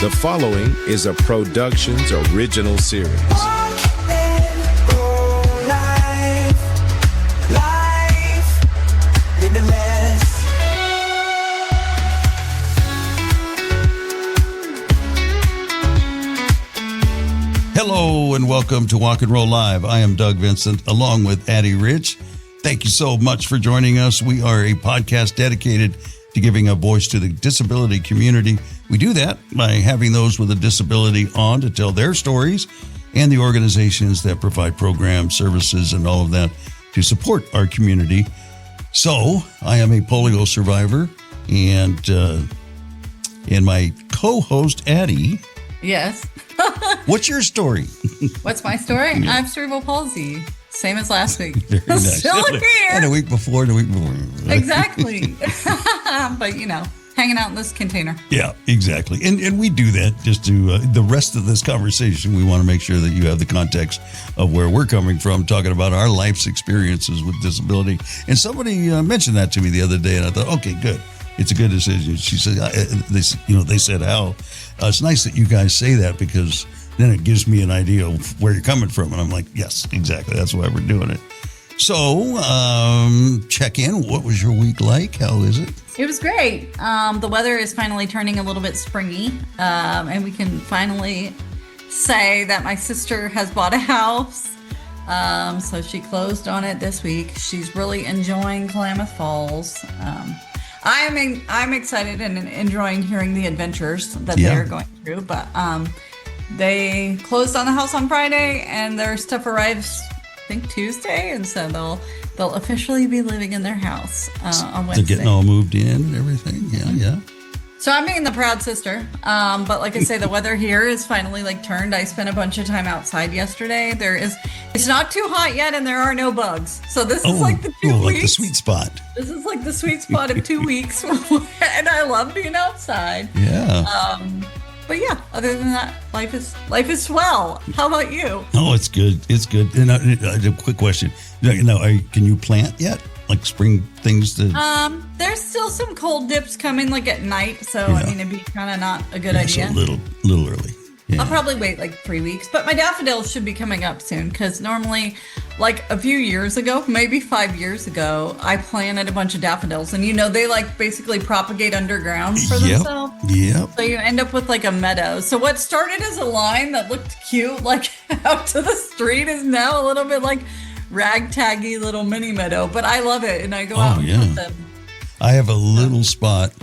The following is a Productions original series. Hello and welcome to Walk and Roll Live. I am Doug Vincent along with Addie Rich. Thank you so much for joining us. We are a podcast dedicated to giving a voice to the disability community. We do that by having those with a disability on to tell their stories and the organizations that provide programs, services, and all of that to support our community. So I am a polio survivor and my co-host Addie. Yes. What's your story? What's my story? I have cerebral palsy. Same as last week. Very nice. Still here. And a week before. Exactly. But, hanging out in this container. Yeah, exactly. And we do that just to, the rest of this conversation, we want to make sure that you have the context of where we're coming from, talking about our life's experiences with disability. And somebody mentioned that to me the other day, and I thought, okay, good. It's a good decision. She said, they said how. It's nice that you guys say that because then it gives me an idea of where you're coming from. And I'm like, yes, exactly. That's why we're doing it. So check in. What was your week like? How is it? It was great. The weather is finally turning a little bit springy. And we can finally say that my sister has bought a house. So she closed on it this week. She's really enjoying Klamath Falls. I'm excited and enjoying hearing the adventures that they're going through. But they closed on the house on Friday, and their stuff arrives, I think, Tuesday, and so they'll officially be living in their house on Wednesday. They're getting all moved in and everything. Yeah. So I'm being the proud sister. But like I say, the weather here is finally turned. I spent a bunch of time outside yesterday. It's not too hot yet, and there are no bugs. So this is the 2 weeks. Like the sweet spot. This is like the sweet spot of 2 weeks. And I love being outside. Yeah. But yeah, other than that, life is swell. How about you? Oh, it's good. It's good. And a quick question. Can you plant yet? Like spring things to... There's still some cold dips coming at night. So, it'd be kind of not a good idea. So a little early. Yeah. I'll probably wait 3 weeks. But my daffodils should be coming up soon because normally, a few years ago, maybe 5 years ago, I planted a bunch of daffodils. And, they basically propagate underground for themselves. Yep. So you end up with a meadow. So what started as a line that looked cute, out to the street is now a little bit ragtaggy little mini meadow. But I love it. And I go out and plant them. I have a little spot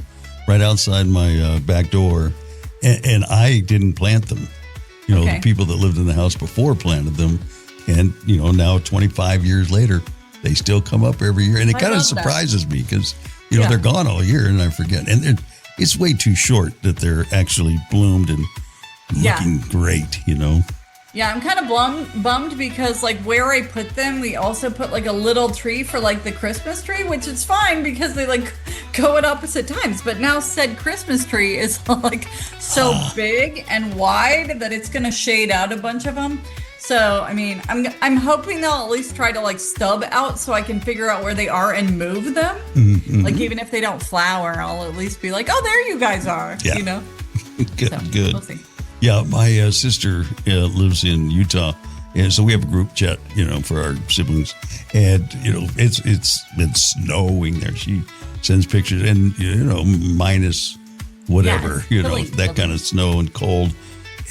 right outside my back door. And I didn't plant them. The people that lived in the house before planted them. And, now 25 years later, they still come up every year. And it kind of surprises me because, they're gone all year and I forget. And it's way too short that they're actually bloomed and looking great, Yeah, I'm kind of bummed because where I put them, we also put a little tree for the Christmas tree, which is fine because they go at opposite times. But now said Christmas tree is so big and wide that it's going to shade out a bunch of them. So, I'm hoping they'll at least try to stub out so I can figure out where they are and move them. Mm-hmm. Even if they don't flower, I'll at least be oh, there you guys are, Good, so, good. We'll see. Yeah, my sister lives in Utah, and so we have a group chat, for our siblings. And it's been snowing there. She sends pictures, and minus whatever, that kind of snow and cold.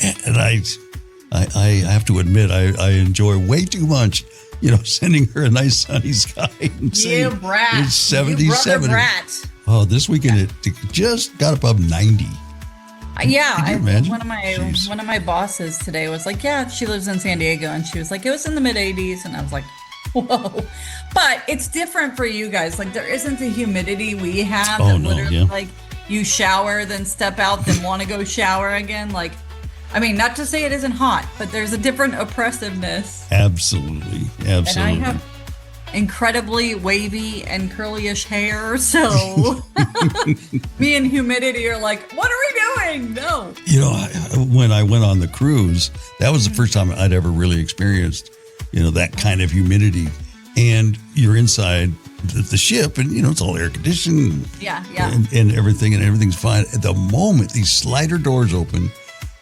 And I have to admit, I enjoy way too much, sending her a nice sunny sky and saying it's 77. Oh, this weekend it just got above 90. Yeah, one of my bosses today was she lives in San Diego, and she was it was in the mid 80s, and I was whoa. But it's different for you guys. There isn't the humidity we have. You shower, then step out, then want to go shower again. Not to say it isn't hot, but there's a different oppressiveness. Absolutely. And I have incredibly wavy and curly-ish hair, so me and humidity are what are we doing? No. When I went on the cruise, that was the first time I'd ever really experienced, that kind of humidity. And you're inside the ship, and it's all air conditioned. Yeah. And everything's fine. At the moment these slider doors open,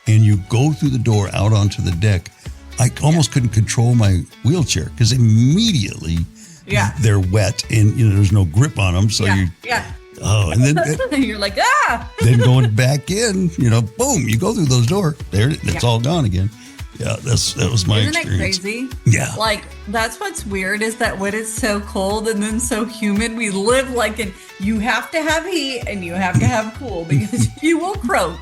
and you go through the door out onto the deck, I almost couldn't control my wheelchair because immediately they're wet and there's no grip on them. So and then you're like, ah. Then going back in, boom, you go through those doors. There, it's all gone again. Yeah, that was my experience. Isn't it crazy? Yeah. Like, that's what's weird is that when it's so cold and then so humid, we live like you have to have heat and you have to have cool because you will croak.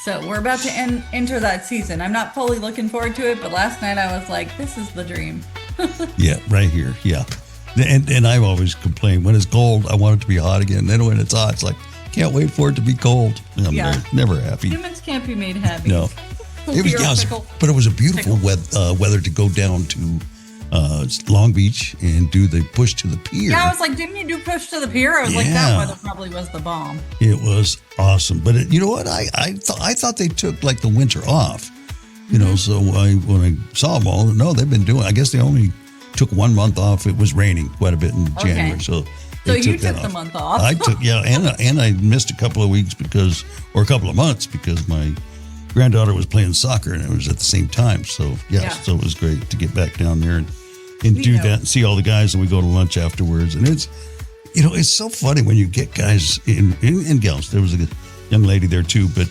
So we're about to enter that season. I'm not fully looking forward to it, but last night I was like, this is the dream. Yeah, right here. Yeah. And I've always complained, when it's cold, I want it to be hot again. Then when it's hot, it's like, can't wait for it to be cold. I'm never happy. Humans can't be made happy. No. But it was a beautiful weather to go down to Long Beach and do the push to the pier. Yeah, I was like, didn't you do push to the pier? I was like, that weather probably was the bomb. It was awesome. But you know what? I thought they took like the winter off. So when I saw them all, no, they've been doing. I guess they only took 1 month off. It was raining quite a bit in January, so you took the month off. I took and I missed a couple of weeks or a couple of months because my granddaughter was playing soccer and it was at the same time. So so it was great to get back down there and do that and see all the guys, and we go to lunch afterwards. And it's it's so funny when you get guys in gals. There was a young lady there too, but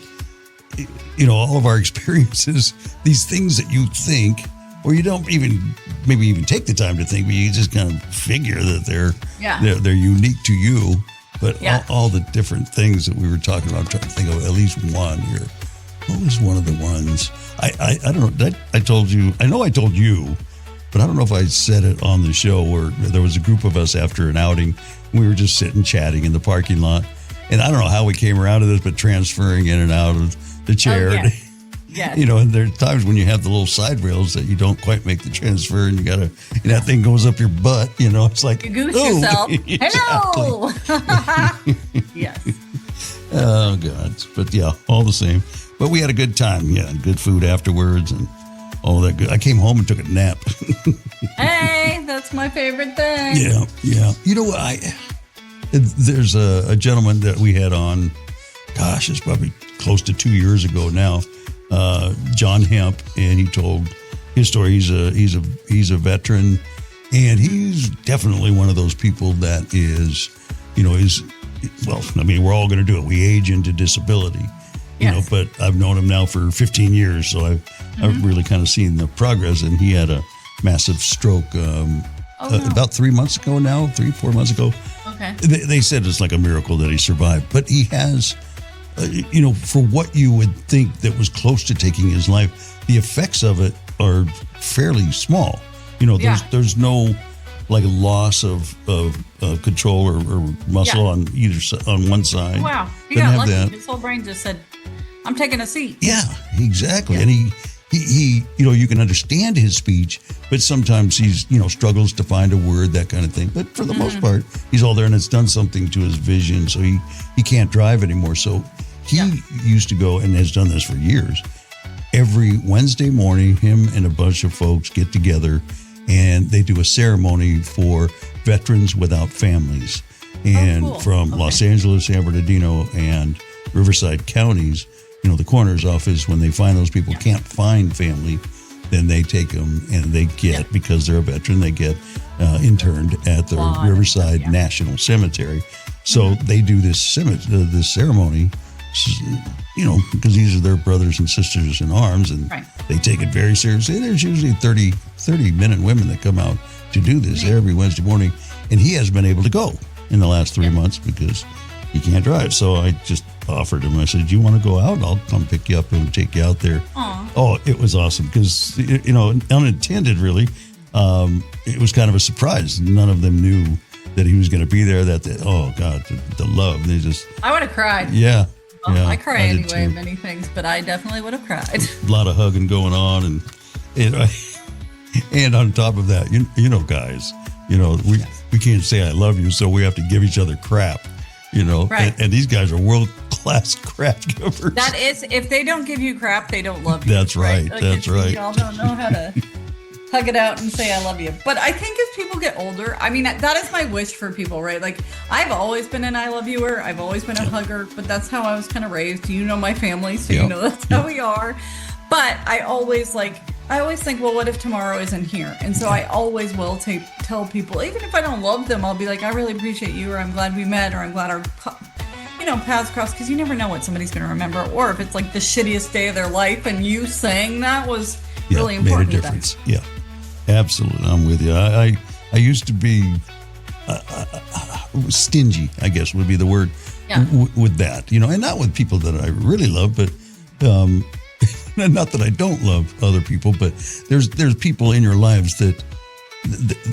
all of our experiences, these things that you think, or you don't maybe even take the time to think, but you just kind of figure that they're unique to you. But all the different things that we were talking about, I'm trying to think of at least one here. What was one of the ones? I don't know. I told you. I know I told you, but I don't know if I said it on the show, where there was a group of us after an outing. We were just sitting chatting in the parking lot. And I don't know how we came around to this, but transferring in and out of the chair. Oh, yes. And there's times when you have the little side rails that you don't quite make the transfer, and you gotta, that thing goes up your butt. It's like you goose yourself. Hello. Yes. Oh God! But all the same. But we had a good time. Yeah, good food afterwards and all that good. I came home and took a nap. Hey, that's my favorite thing. Yeah. You know what? There's a gentleman that we had on. Gosh, it's probably close to 2 years ago now. John Hemp, and he told his story. He's a veteran, and he's definitely one of those people that is, we're all going to do it. We age into disability. But I've known him now for 15 years, so I've really kind of seen the progress. And he had a massive stroke about 3 months ago now, 4 months ago. Okay. They said it's like a miracle that he survived. But he has, for what you would think that was close to taking his life, the effects of it are fairly small. There's no like loss of control or muscle on either on one side. Wow, he got lucky. His whole brain just said, "I'm taking a seat." Yeah, exactly. Yeah. And he you can understand his speech, but sometimes he's struggles to find a word, that kind of thing. But for the most part, he's all there, and it's done something to his vision, so he can't drive anymore. So he used to go, and has done this for years. Every Wednesday morning, him and a bunch of folks get together, and they do a ceremony for veterans without families. And from Los Angeles, San Bernardino, and Riverside counties, the coroner's office, when they find those people can't find family, then they take them and they get, because they're a veteran, they get interned at the Riverside National Cemetery. So they do this ceremony, because these are their brothers and sisters in arms, and they take it very seriously. There's usually 30 men and women that come out to do this every Wednesday morning, and he has been able to go in the last 3 months because he can't drive. So I just offered him. I said, "Do you want to go out? I'll come pick you up and take you out there." Aww. Oh, it was awesome because unintended, really. It was kind of a surprise. None of them knew that he was going to be there. The love. They just. I would have cried. Yeah. I cry anyway in many things, but I definitely would have cried. A lot of hugging going on, and on top of that, guys, we can't say I love you, so we have to give each other crap, Right. And these guys are world-class crap givers. That is, if they don't give you crap, they don't love you. That's right. Like, That's right. Y'all don't know how to hug it out and say I love you. But I think as people get older, I mean, that is my wish for people, right? Like, I've always been an I love youer. I've always been a hugger, but that's how I was kind of raised. You know my family, so you know that's how we are. But I always think, well, what if tomorrow isn't here? And so I always will tell people, even if I don't love them, I'll be like, I really appreciate you, or I'm glad we met, or I'm glad our paths crossed, because you never know what somebody's going to remember, or if it's like the shittiest day of their life, and you saying that was really important. Made a difference. Yeah, absolutely. I'm with you. I used to be stingy, I guess would be the word, with that, and not with people that I really love, but not that I don't love other people, but there's people in your lives that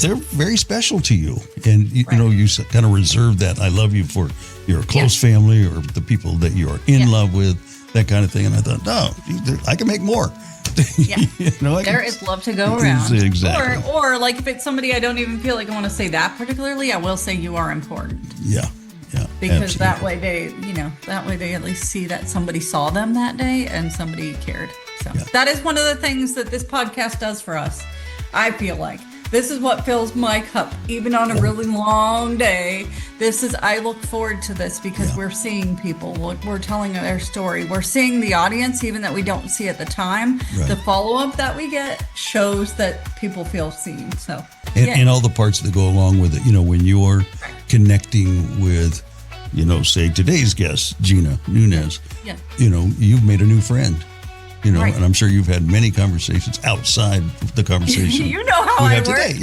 they're very special to you, and you kind of reserve that I love you for your close family or the people that you are in love with, that kind of thing. And I thought, no, I can make more. There is love to go around. Exactly. Or like if it's somebody I don't even feel like I want to say that particularly, I will say you are important. Yeah. Because that way they at least see that somebody saw them that day and somebody cared. So that is one of the things that this podcast does for us. I feel like this is what fills my cup, even on a really long day. I look forward to this because we're seeing people, we're telling their story. We're seeing the audience, even that we don't see at the time. Right. The follow-up that we get shows that people feel seen. So, and all the parts that go along with it, when you are connecting with, say today's guest, Jeana Nunez, you've made a new friend. And I'm sure you've had many conversations outside the conversation. You know how I work. Today.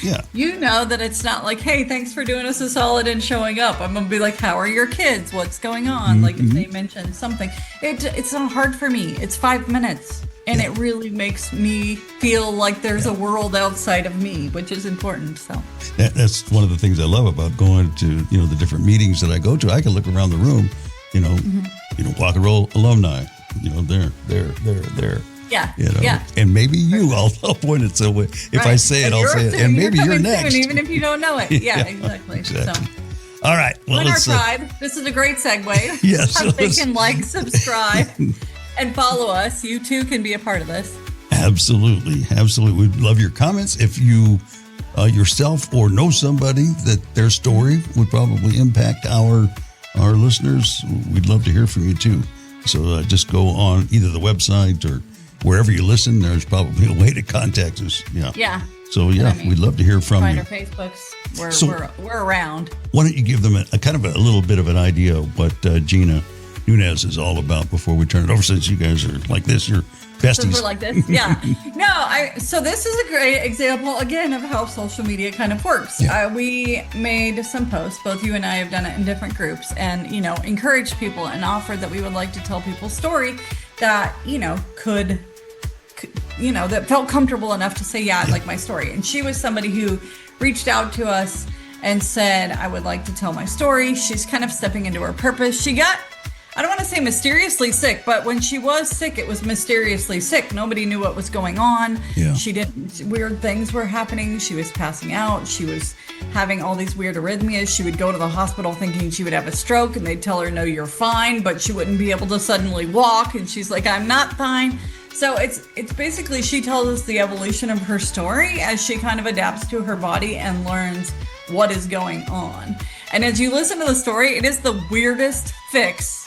Yeah. You know that it's not like, hey, thanks for doing us a solid and showing up. I'm going to be like, how are your kids? What's going on? Mm-hmm. Like if they mention something. It's not hard for me. It's 5 minutes. And it really makes me feel like there's a world outside of me, which is important. So that's one of the things I love about going to, the different meetings that I go to. I can look around the room, Rock and Roll alumni. There. Yeah. And maybe I'll point it so if I say it, I'll say it. And maybe you're next. Soon, even if you don't know it. Yeah, exactly. So. All right. Well, our tribe. This is a great segue. Yes. They can subscribe, and follow us. You too can be a part of this. Absolutely. We'd love your comments. If you yourself or know somebody that their story would probably impact our listeners, we'd love to hear from you too. So just go on either the website or wherever you listen. There's probably a way to contact us. Yeah. So we'd love to hear from you. Find our Facebooks. We're around. Why don't you give them a kind of a little bit of an idea of what Jeana Nunez is all about before we turn it over, since you guys are like this, you're besties. Since we're like this, yeah. So this is a great example, again, of how social media kind of works. Yeah. We made some posts, both you and I have done it in different groups, and, encouraged people and offered that we would like to tell people's story that, could that felt comfortable enough to say, I'd like my story. And she was somebody who reached out to us and said, I would like to tell my story. She's kind of stepping into her purpose. She got, I don't want to say mysteriously sick, but when she was sick, it was mysteriously sick. Nobody knew what was going on. Yeah. Weird things were happening. She was passing out. She was having all these weird arrhythmias. She would go to the hospital thinking she would have a stroke, and they'd tell her, no, you're fine, but she wouldn't be able to suddenly walk. And she's like, I'm not fine. So it's basically, she tells us the evolution of her story as she kind of adapts to her body and learns what is going on. And as you listen to the story, it is the weirdest fix,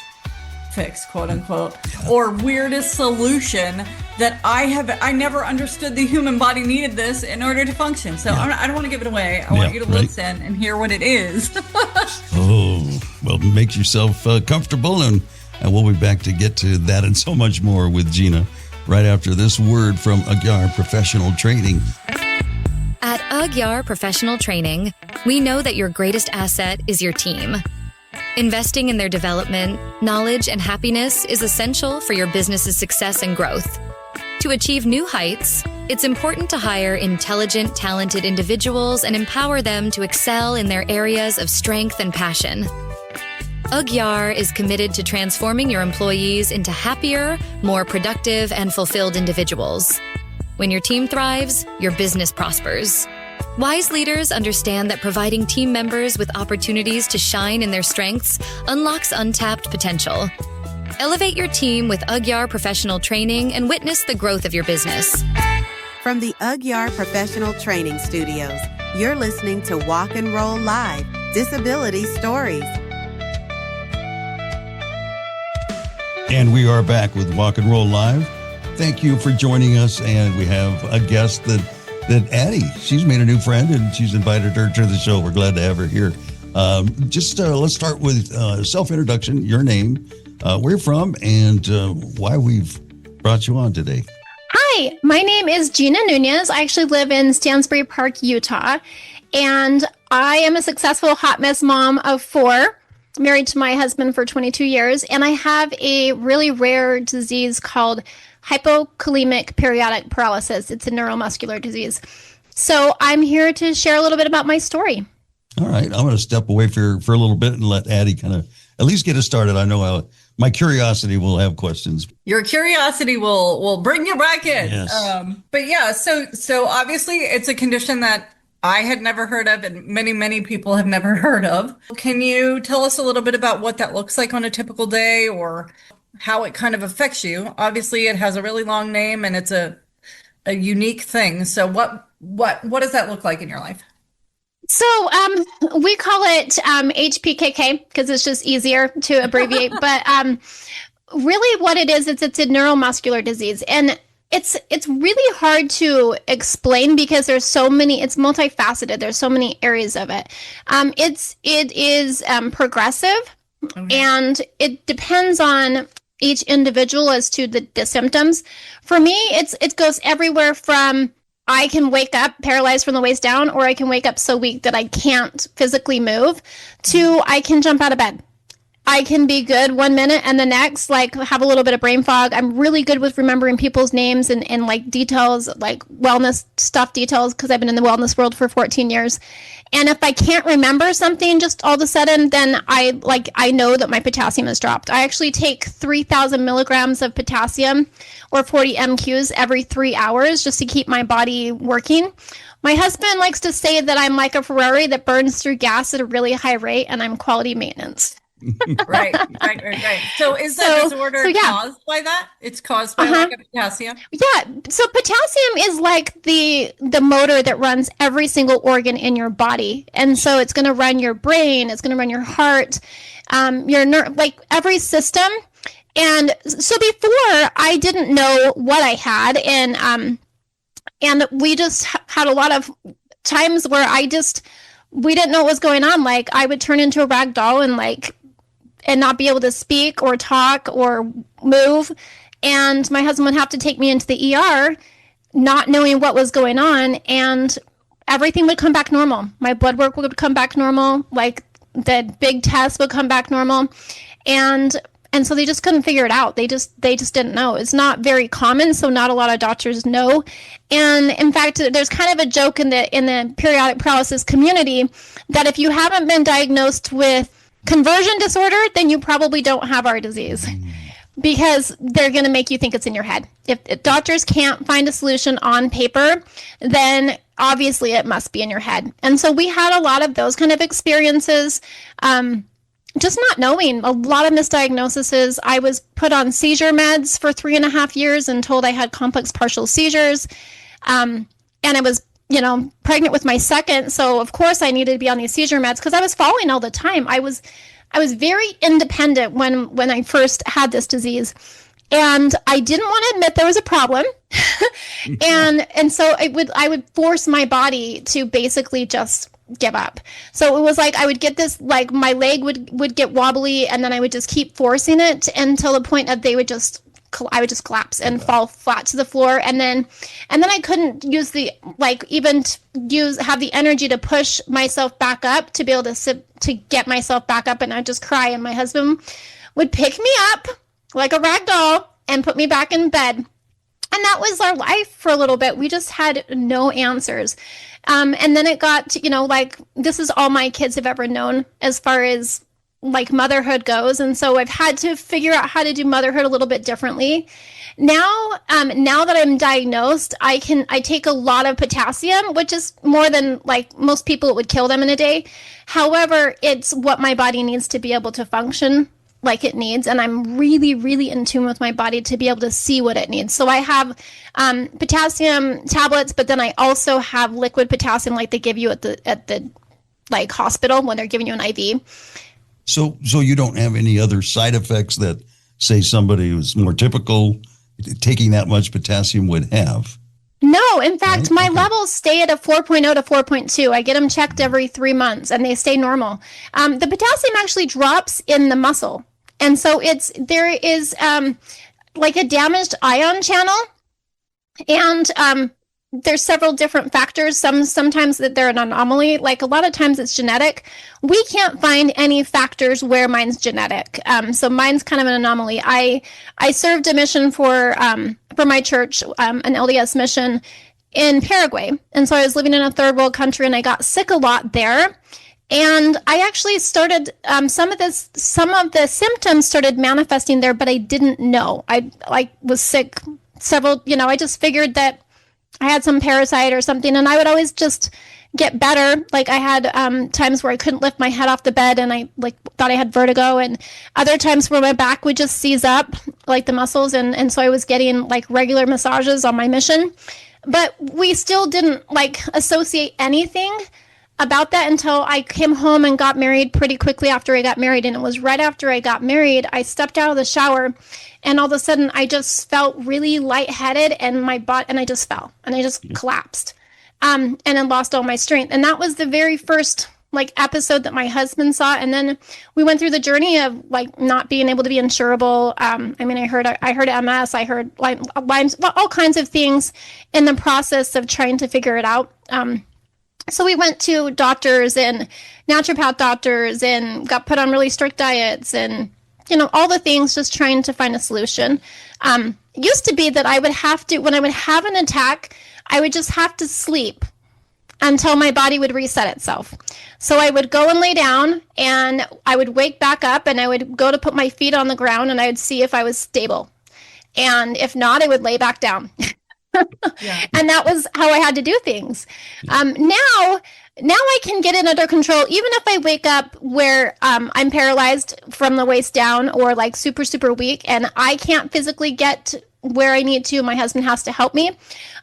quote unquote, or weirdest solution that I never understood the human body needed this in order to function. So I don't want to give it away. I want you to listen and hear what it is. Well, make yourself comfortable, and we'll be back to get to that and so much more with Jeana right after this word from Agyar Professional Training. At Agyar Professional Training, we know that your greatest asset is your team. Investing in their development, knowledge, and happiness is essential for your business's success and growth. To achieve new heights, it's important to hire intelligent, talented individuals and empower them to excel in their areas of strength and passion. Agyar is committed to transforming your employees into happier, more productive, and fulfilled individuals. When your team thrives, your business prospers. Wise leaders understand that providing team members with opportunities to shine in their strengths unlocks untapped potential. Elevate your team with Agyar Professional Training and witness the growth of your business. From the Ugyar Professional Training Studios, you're listening to Walk and Roll Live, Disability Stories. And we are back with Walk and Roll Live. Thank you for joining us. And we have a guest that Addie, she's made a new friend and she's invited her to the show. We're glad to have her here. Let's start with self-introduction, your name, where you're from, and why we've brought you on today. Hi, my name is Jeana Nunez. I actually live in Stansbury Park, Utah, and I am a successful hot mess mom of 4, married to my husband for 22 years, and I have a really rare disease called hypokalemic periodic paralysis. It's a neuromuscular disease. So I'm here to share a little bit about my story. All right. I'm going to step away for a little bit and let Addie kind of at least get us started. I know my curiosity will have questions. Your curiosity will bring you back in. Yes. But yeah, so obviously it's a condition that I had never heard of and many people have never heard of. Can you tell us a little bit about what that looks like on a typical day or how it kind of affects you? Obviously it has a really long name and it's a unique thing. So what does that look like in your life? So we call it HPKK because it's just easier to abbreviate. But really what it is, it's a neuromuscular disease. And it's really hard to explain because there's so many, it's multifaceted. There's so many areas of it. It is progressive, okay, and it depends on each individual as to the symptoms. For me, it goes everywhere from I can wake up paralyzed from the waist down, or I can wake up so weak that I can't physically move, to I can jump out of bed. I can be good 1 minute and the next, like, have a little bit of brain fog. I'm really good with remembering people's names and like details, like wellness stuff details, because I've been in the wellness world for 14 years. And if I can't remember something just all of a sudden, then I know that my potassium has dropped. I actually take 3,000 milligrams of potassium or 40 MQs every 3 hours just to keep my body working. My husband likes to say that I'm like a Ferrari that burns through gas at a really high rate, and I'm quality maintenance. Right. So is that disorder caused by that? It's caused by lack of potassium? Yeah. So potassium is like the motor that runs every single organ in your body. And so it's going to run your brain, it's going to run your heart, your like every system. And so before, I didn't know what I had, and we just had a lot of times where we didn't know what was going on. Like I would turn into a rag doll and not be able to speak or talk or move. And my husband would have to take me into the ER, not knowing what was going on. And everything would come back normal. My blood work would come back normal. Like the big tests would come back normal. And so they just couldn't figure it out. They just didn't know. It's not very common, so not a lot of doctors know. And in fact, there's kind of a joke in the periodic paralysis community that if you haven't been diagnosed with conversion disorder, then you probably don't have our disease, because they're going to make you think it's in your head. If doctors can't find a solution on paper, then obviously it must be in your head. And so we had a lot of those kind of experiences, just not knowing. A lot of misdiagnoses. I was put on seizure meds for 3.5 years and told I had complex partial seizures. And I was pregnant with my second. So of course I needed to be on these seizure meds because I was falling all the time. I was very independent when I first had this disease, and I didn't want to admit there was a problem. and so I would force my body to basically just give up. So it was like I would get this, like my leg would get wobbly, and then I would just keep forcing it until the point that I would just collapse and fall flat to the floor. And then I couldn't use have the energy to push myself back up to be able to get myself back up. And I'd just cry. And my husband would pick me up like a rag doll and put me back in bed. And that was our life for a little bit. We just had no answers. And then it got to, this is all my kids have ever known as far as like motherhood goes. And so I've had to figure out how to do motherhood a little bit differently. Now that I'm diagnosed, I take a lot of potassium, which is more than like most people, it would kill them in a day. However, it's what my body needs to be able to function like it needs, and I'm really, really in tune with my body to be able to see what it needs. So I have potassium tablets, but then I also have liquid potassium like they give you at the like hospital when they're giving you an IV. So you don't have any other side effects that, say, somebody who's more typical taking that much potassium would have? No, in fact, my levels stay at a 4.0 to 4.2. I get them checked every 3 months and they stay normal. The potassium actually drops in the muscle. And so there is like a damaged ion channel, and there's several different factors. Sometimes that they're an anomaly. Like a lot of times it's genetic. We can't find any factors where mine's genetic. So mine's kind of an anomaly. I served a mission for my church, an LDS mission in Paraguay. And so I was living in a third world country and I got sick a lot there. And I actually started, some of the symptoms started manifesting there, but I didn't know. I was sick several, I just figured that I had some parasite or something, and I would always just get better. Like I had times where I couldn't lift my head off the bed and I thought I had vertigo, and other times where my back would just seize up, like the muscles. And so I was getting like regular massages on my mission, but we still didn't associate anything about that until I came home and got married pretty quickly after I got married. And it was right after I got married, I stepped out of the shower and all of a sudden I just felt really lightheaded and I just fell and I just collapsed and then lost all my strength. And that was the very first episode that my husband saw. And then we went through the journey of not being able to be insurable. I heard MS, I heard Lyme's, all kinds of things in the process of trying to figure it out. So we went to doctors and naturopath doctors and got put on really strict diets and, all the things, just trying to find a solution. It used to be that I would have to, when I would have an attack, I would just have to sleep until my body would reset itself. So I would go and lay down and I would wake back up and I would go to put my feet on the ground and I would see if I was stable. And if not, I would lay back down. Yeah. And that was how I had to do things. Now I can get it under control, even if I wake up where I'm paralyzed from the waist down or super, super weak and I can't physically get where I need to. My husband has to help me.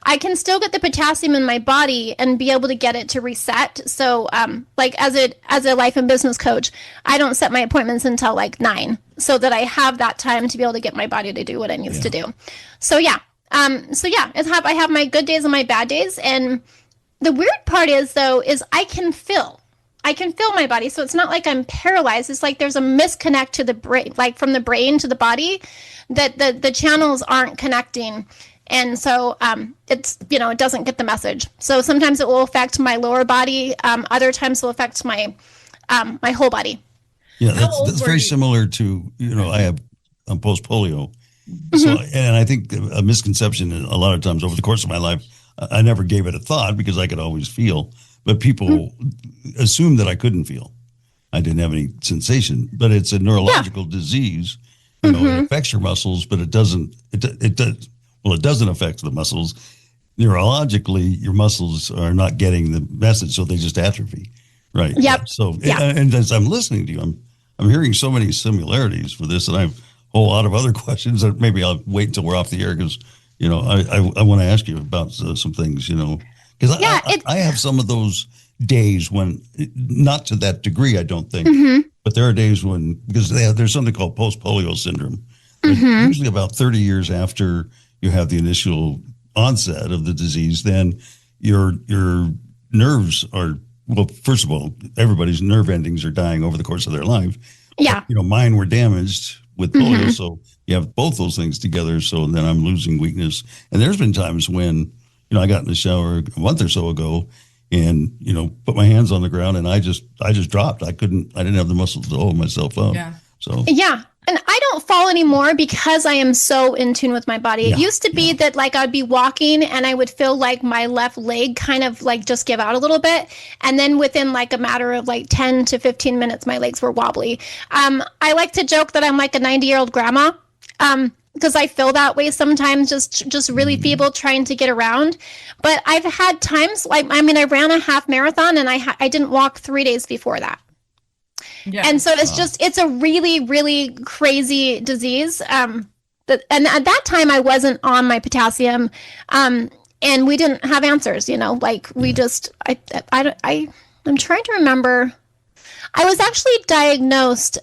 I can still get the potassium in my body and be able to get it to reset. So as a life and business coach, I don't set my appointments until 9 so that I have that time to be able to get my body to do what it needs to do. So I have my good days and my bad days. And the weird part is I can feel my body. So it's not like I'm paralyzed. It's like there's a misconnect to the brain, from the brain to the body, that the channels aren't connecting. And so it's, it doesn't get the message. So sometimes it will affect my lower body. Other times it will affect my whole body. Yeah, that's very similar to, I'm post polio. Mm-hmm. So, and I think a misconception a lot of times over the course of my life, I never gave it a thought because I could always feel, but people assume that I couldn't feel. I didn't have any sensation, but it's a neurological disease. It affects your muscles, but it doesn't affect the muscles. Neurologically, your muscles are not getting the message, so they just atrophy. Right. Yep. So, and as I'm listening to you, I'm hearing so many similarities for this, and I have a whole lot of other questions that maybe I'll wait until we're off the air because, I want to ask you about some things, because I have some of those days when, not to that degree, I don't think, but there are days when, because there's something called post-polio syndrome. Usually about 30 years after you have the initial onset of the disease, then your nerves are, well, first of all, everybody's nerve endings are dying over the course of their life. Yeah. But, mine were damaged with polio, so you have both those things together. So then I'm losing weakness. And there's been times when, I got in the shower a month or so ago and, put my hands on the ground and I just dropped. I didn't have the muscles to hold myself up. Yeah. So, yeah. And I don't fall anymore because I am so in tune with my body. It used to be that I'd be walking and I would feel my left leg kind of just give out a little bit. And then within a matter of 10 to 15 minutes, my legs were wobbly. I like to joke that I'm like a 90-year-old grandma because I feel that way sometimes, just really feeble trying to get around. But I've had times I ran a half marathon and I didn't walk 3 days before that. Yeah. And so it's a really, really crazy disease. And at that time I wasn't on my potassium, and we didn't have answers, like we just, I'm trying to remember. I was actually diagnosed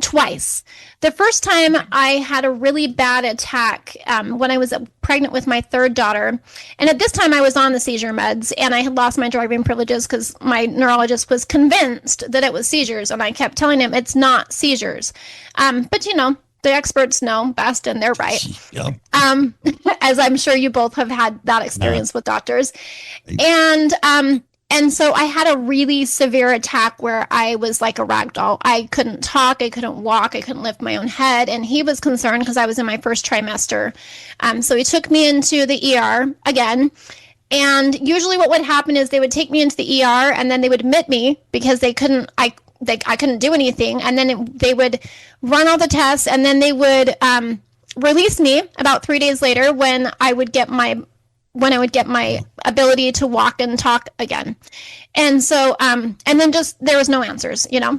twice. The first time I had a really bad attack when I was pregnant with my third daughter. And at this time I was on the seizure meds, and I had lost my driving privileges because my neurologist was convinced that it was seizures. And I kept telling him it's not seizures. But the experts know best, and they're right. Yep. As I'm sure you both have had that experience with doctors. And so I had a really severe attack where I was like a rag doll. I couldn't talk, I couldn't walk, I couldn't lift my own head. And he was concerned because I was in my first trimester. So he took me into the ER again. And usually what would happen is they would take me into the ER, and then they would admit me because I couldn't do anything. And then they would run all the tests, and then they would release me about 3 days later when I would get my ability to walk and talk again. And so, and then there was no answers, Yeah.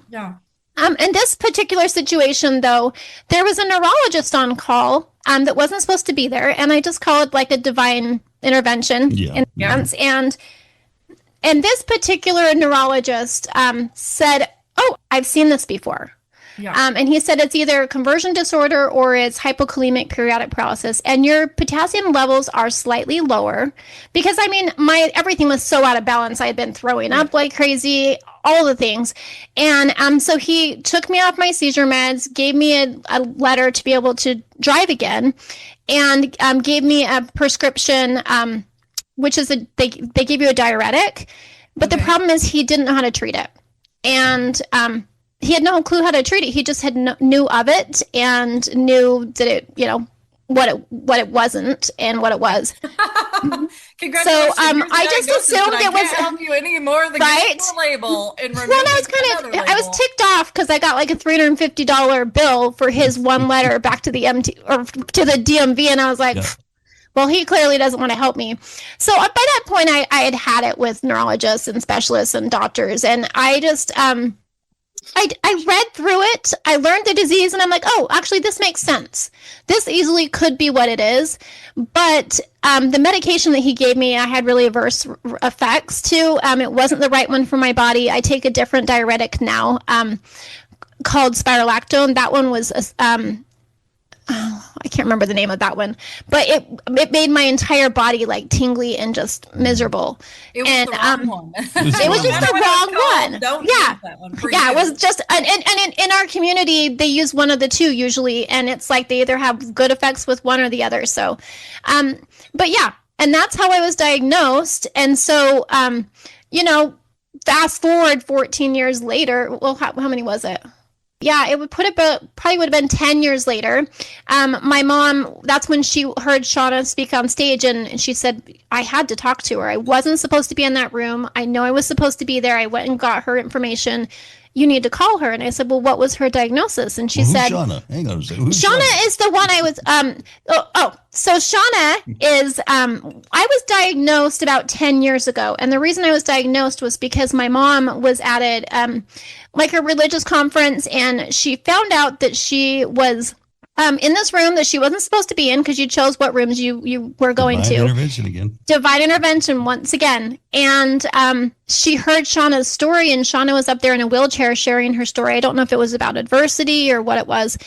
In this particular situation, though, there was a neurologist on call that wasn't supposed to be there. And I just call it like a divine intervention. Yeah. And this particular neurologist said, "Oh, I've seen this before." Yeah. And he said it's either conversion disorder or it's hypokalemic periodic paralysis, and your potassium levels are slightly lower because my everything was so out of balance. I had been throwing up like crazy, all the things. And so he took me off my seizure meds, gave me a letter to be able to drive again, and gave me a prescription, which is they give you a diuretic, but the problem is he didn't know how to treat it. And he had no clue how to treat it. He just knew of it and knew that it, what it wasn't and what it was. Congratulations. So I just assumed it was. I can't help you any more than right? the label and Well, I was ticked off because I got like a $350 bill for his one letter back to the to the DMV, and I was like. Yeah. Well, he clearly doesn't want to help me. So by that point, I had it with neurologists and specialists and doctors, and I just I read through it. I learned the disease, and I'm like, oh, actually, this makes sense. This easily could be what it is. But the medication that he gave me, I had really adverse effects to. It wasn't the right one for my body. I take a different diuretic now called spirolactone. That one was I can't remember the name of that one, but it made my entire body like tingly and just miserable. It was the wrong one. It was just the wrong one. Don't use that one for you. It was just, and in our community, they use one of the two usually, and it's like they either have good effects with one or the other. So, but yeah, and that's how I was diagnosed. And so, fast forward 14 years later. Well, how many was it? Yeah, it would probably would have been 10 years later. My mom, that's when she heard Jeana speak on stage, and she said, I had to talk to her. I wasn't supposed to be in that room. I know I was supposed to be there. I went and got her information. You need to call her. And I said, well, what was her diagnosis? And she said, Jeana? Hang on a second. Jeana is the one I was, so Jeana is, I was diagnosed about 10 years ago. And the reason I was diagnosed was because my mom was at like a religious conference, and she found out that she was in this room that she wasn't supposed to be in because you chose what rooms you were going to. Divine intervention again. Divine intervention once again. And she heard Jeana's story, and Jeana was up there in a wheelchair sharing her story. I don't know if it was about adversity or what it was.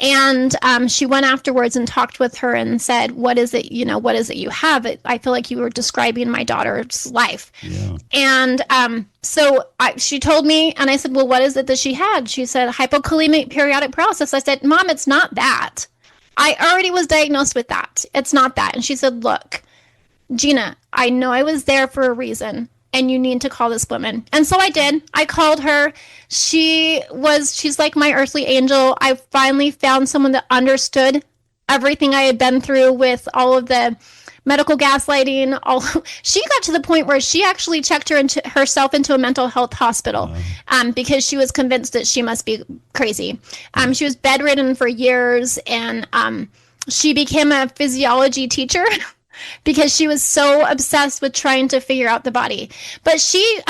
And she went afterwards and talked with her and said, what is it you have? I feel like you were describing my daughter's life. Yeah. And so she told me, and I said, well, what is it that she had? She said, hypokalemic periodic paralysis. I said, Mom, it's not that. I already was diagnosed with that. It's not that. And she said, look, Jeana, I know I was there for a reason, and you need to call this woman. And so I did. I called her. She's like my earthly angel. I finally found someone that understood everything I had been through with all of the medical gaslighting. She got to the point where she actually checked herself into a mental health hospital because she was convinced that she must be crazy. She was bedridden for years, and she became a physiology teacher because she was so obsessed with trying to figure out the body. But she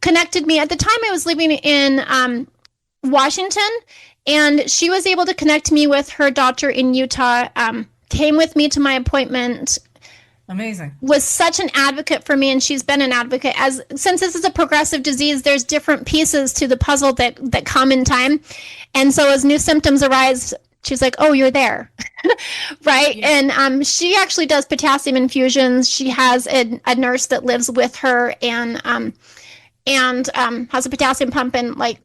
connected me. At the time I was living in Washington, and she was able to connect me with her doctor in Utah, came with me to my appointment. Amazing. Was such an advocate for me, and she's been an advocate. Since this is a progressive disease, there's different pieces to the puzzle that come in time. And so as new symptoms arise, she's like, oh, you're there. Right. Yeah. And she actually does potassium infusions. She has a nurse that lives with her and has a potassium pump and like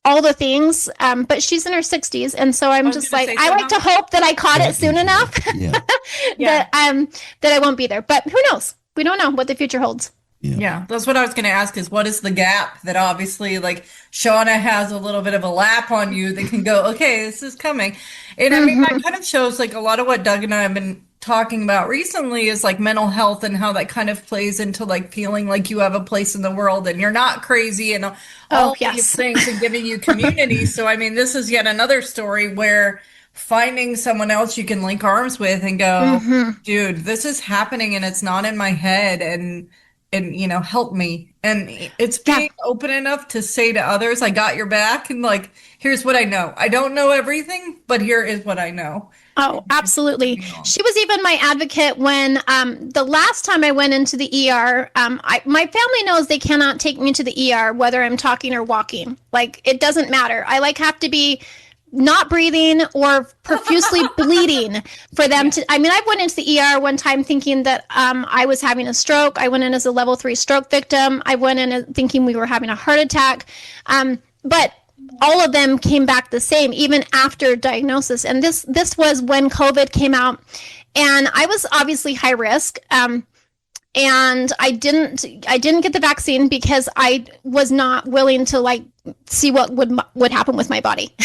all the things. But she's in her 60s. And so I'm just like, I like to hope that I caught it soon enough that I won't be there. But who knows? We don't know what the future holds. Yeah, that's what I was going to ask is what is the gap that obviously like Jeana has a little bit of a lap on you that can go, okay, this is coming. And I mean, that kind of shows like a lot of what Doug and I have been talking about recently is like mental health and how that kind of plays into like feeling like you have a place in the world and you're not crazy and all these things and giving you community. So, I mean, this is yet another story where finding someone else you can link arms with and go, dude, this is happening and it's not in my head and you know, help me. And it's being open enough to say to others, I got your back. And like, here's what I know. I don't know everything, but here is what I know. Oh, absolutely. She was even my advocate when the last time I went into the ER, my family knows they cannot take me to the ER, whether I'm talking or walking. Like, it doesn't matter. I like have to be not breathing or profusely bleeding for them to, I mean, I went into the ER one time thinking that I was having a stroke. I went in as a level 3 stroke victim. I went in thinking we were having a heart attack. But all of them came back the same, even after diagnosis. And this was when COVID came out, and I was obviously high risk. And I didn't get the vaccine because I was not willing to like see what would happen with my body.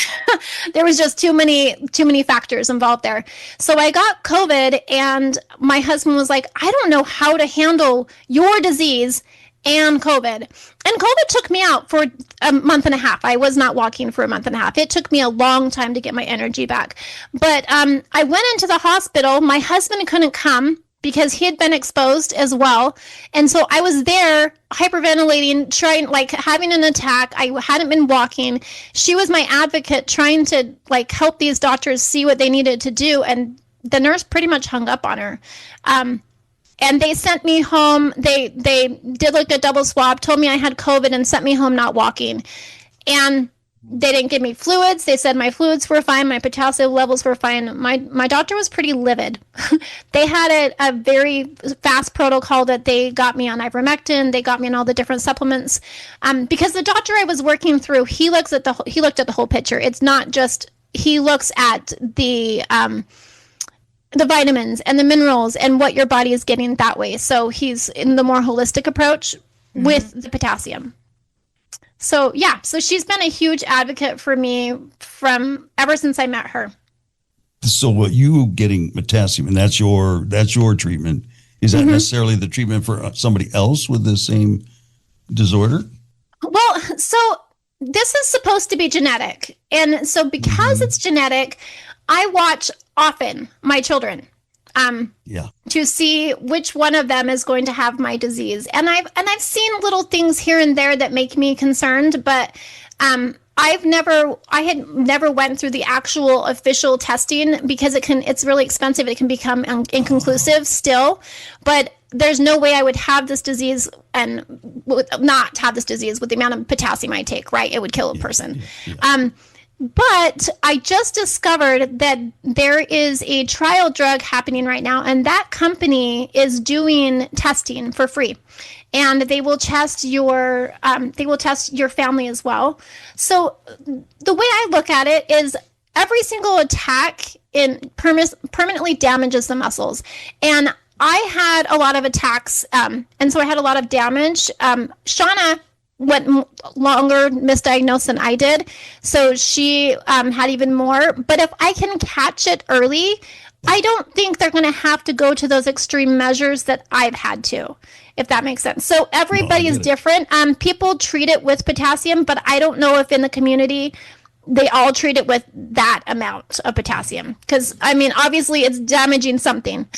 There was just too many factors involved there. So I got COVID, and my husband was like, I don't know how to handle your disease and COVID. And COVID took me out for a month and a half. I was not walking for a month and a half. It took me a long time to get my energy back. But I went into the hospital. My husband couldn't come because he had been exposed as well. And so I was there hyperventilating, trying, like having an attack. I hadn't been walking. She was my advocate trying to like help these doctors see what they needed to do. And the nurse pretty much hung up on her. And they sent me home. They did like a double swab, told me I had COVID and sent me home not walking. And they didn't give me fluids. They said my fluids were fine. My potassium levels were fine. My doctor was pretty livid. They had a very fast protocol that they got me on ivermectin. They got me on all the different supplements. Because the doctor I was working through, he looked at the whole picture. It's not just, he looks at the vitamins and the minerals and what your body is getting that way. So he's in the more holistic approach with the potassium. So yeah, so she's been a huge advocate for me from ever since I met her. So what you getting potassium, and that's your treatment. Is that necessarily the treatment for somebody else with the same disorder? Well, so this is supposed to be genetic. And so because it's genetic, I watch often my children to see which one of them is going to have my disease. And I've seen little things here and there that make me concerned, but I had never went through the actual official testing because it's really expensive. It can become inconclusive still, but there's no way I would have this disease and not have this disease with the amount of potassium I take, right? It would kill a person. But I just discovered that there is a trial drug happening right now, and that company is doing testing for free, and they will test your family as well. So the way I look at it is every single attack permanently damages the muscles, and I had a lot of attacks, and so I had a lot of damage. Jeana went longer misdiagnosed than I did, so she had even more. But if I can catch it early, I don't think they're going to have to go to those extreme measures that I've had to, if that makes sense. So everybody is different. People treat it with potassium, but I don't know if in the community they all treat it with that amount of potassium. Because, I mean, obviously it's damaging something.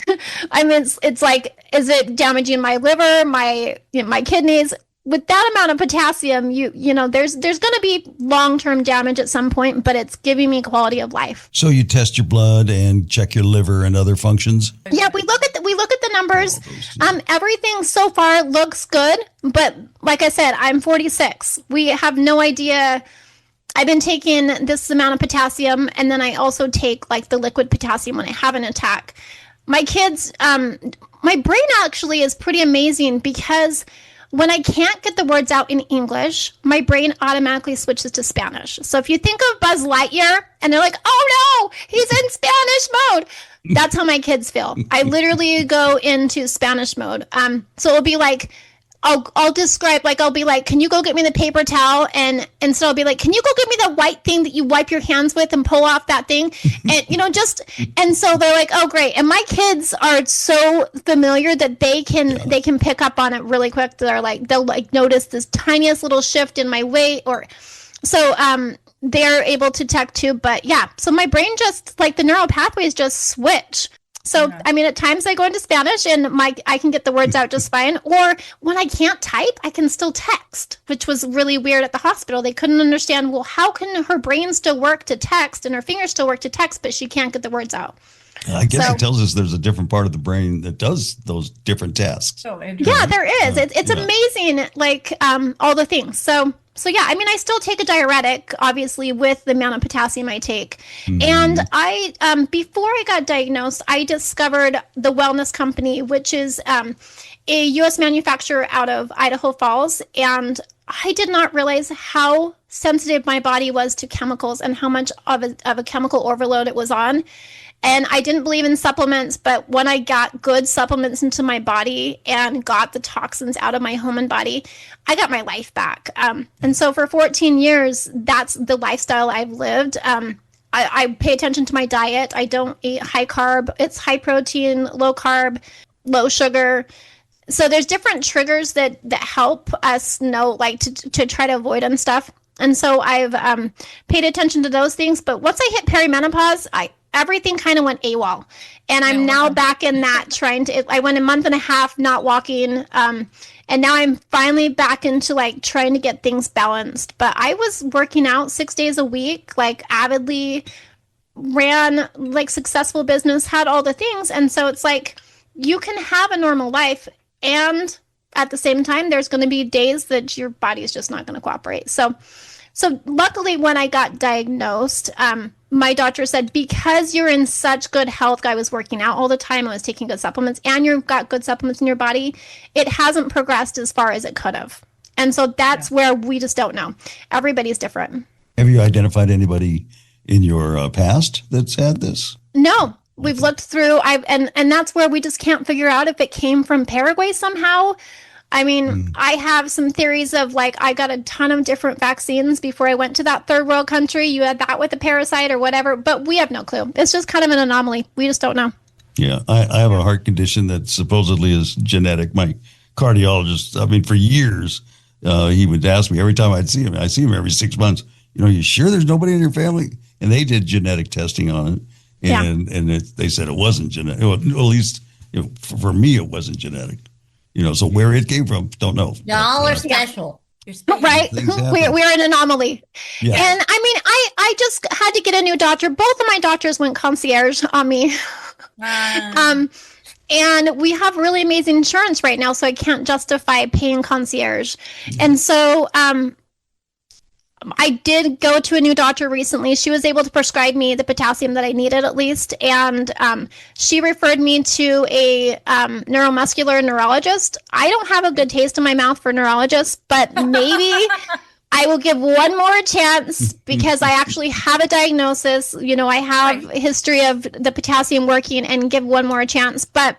I mean, it's like, is it damaging my liver, my kidneys? with that amount of potassium, you know, there's going to be long-term damage at some point, but it's giving me quality of life. So you test your blood and check your liver and other functions? Yeah, we look at the numbers. Everything so far looks good, but like I said, I'm 46. We have no idea. I've been taking this amount of potassium, and then I also take like the liquid potassium when I have an attack. My kids, my brain actually is pretty amazing because when I can't get the words out in English, my brain automatically switches to Spanish. So if you think of Buzz Lightyear and they're like, oh no, he's in Spanish mode. That's how my kids feel. I literally go into Spanish mode. So it'll be like, I'll describe, like, I'll be like, can you go get me the paper towel? And so I'll be like, can you go get me the white thing that you wipe your hands with and pull off that thing? And, you know, and so they're like, oh, great. And my kids are so familiar that they can pick up on it really quick. They'll notice this tiniest little shift in my weight they're able to detect too. But yeah, so my brain just, like, the neural pathways just switch. So, I mean, at times I go into Spanish and I can get the words out just fine. Or when I can't type, I can still text, which was really weird at the hospital. They couldn't understand, well, how can her brain still work to text and her fingers still work to text, but she can't get the words out? I guess it tells us there's a different part of the brain that does those different tasks. Yeah, there is. It's amazing, like all the things. So yeah, I mean, I still take a diuretic, obviously, with the amount of potassium I take. And I, before I got diagnosed, I discovered the Wellness Company, which is a U.S. manufacturer out of Idaho Falls. And I did not realize how sensitive my body was to chemicals and how much of a chemical overload it was on. And I didn't believe in supplements, but when I got good supplements into my body and got the toxins out of my home and body, I got my life back. And so for 14 years, that's the lifestyle I've lived. I pay attention to my diet. I don't eat high carb. It's high protein, low carb, low sugar. So there's different triggers that help us know, like, to try to avoid and stuff. And so I've paid attention to those things. But once I hit perimenopause, everything kind of went AWOL. And I'm now back in that I went a month and a half not walking. And now I'm finally back into, like, trying to get things balanced. But I was working out 6 days a week, like, avidly, ran, like, successful business, had all the things. And so it's like, you can have a normal life, and at the same time, there's going to be days that your body is just not going to cooperate. So luckily, when I got diagnosed, my doctor said, because you're in such good health, I was working out all the time, I was taking good supplements, and you've got good supplements in your body, it hasn't progressed as far as it could have. And so that's where we just don't know. Everybody's different. Have you identified anybody in your past that's had this? No. We've looked through, and that's where we just can't figure out if it came from Paraguay somehow. I mean, I have some theories of, like, I got a ton of different vaccines before I went to that third world country. You had that with a parasite or whatever, but we have no clue. It's just kind of an anomaly. We just don't know. Yeah, I have a heart condition that supposedly is genetic. My cardiologist, I mean, for years, he would ask me every time I see him every 6 months, you sure there's nobody in your family? And they did genetic testing on it. And they said it wasn't genetic. Well, at least for me, it wasn't genetic. So where it came from, don't know. Y'all are special. You're special. Right? We're an anomaly. Yeah. And I mean, I just had to get a new doctor. Both of my doctors went concierge on me. And we have really amazing insurance right now, so I can't justify paying concierge. And so I did go to a new doctor recently. She was able to prescribe me the potassium that I needed, at least. And she referred me to a neuromuscular neurologist. I don't have a good taste in my mouth for neurologists, but maybe I will give one more chance because I actually have a diagnosis. I have a history of the potassium working, and give one more chance. But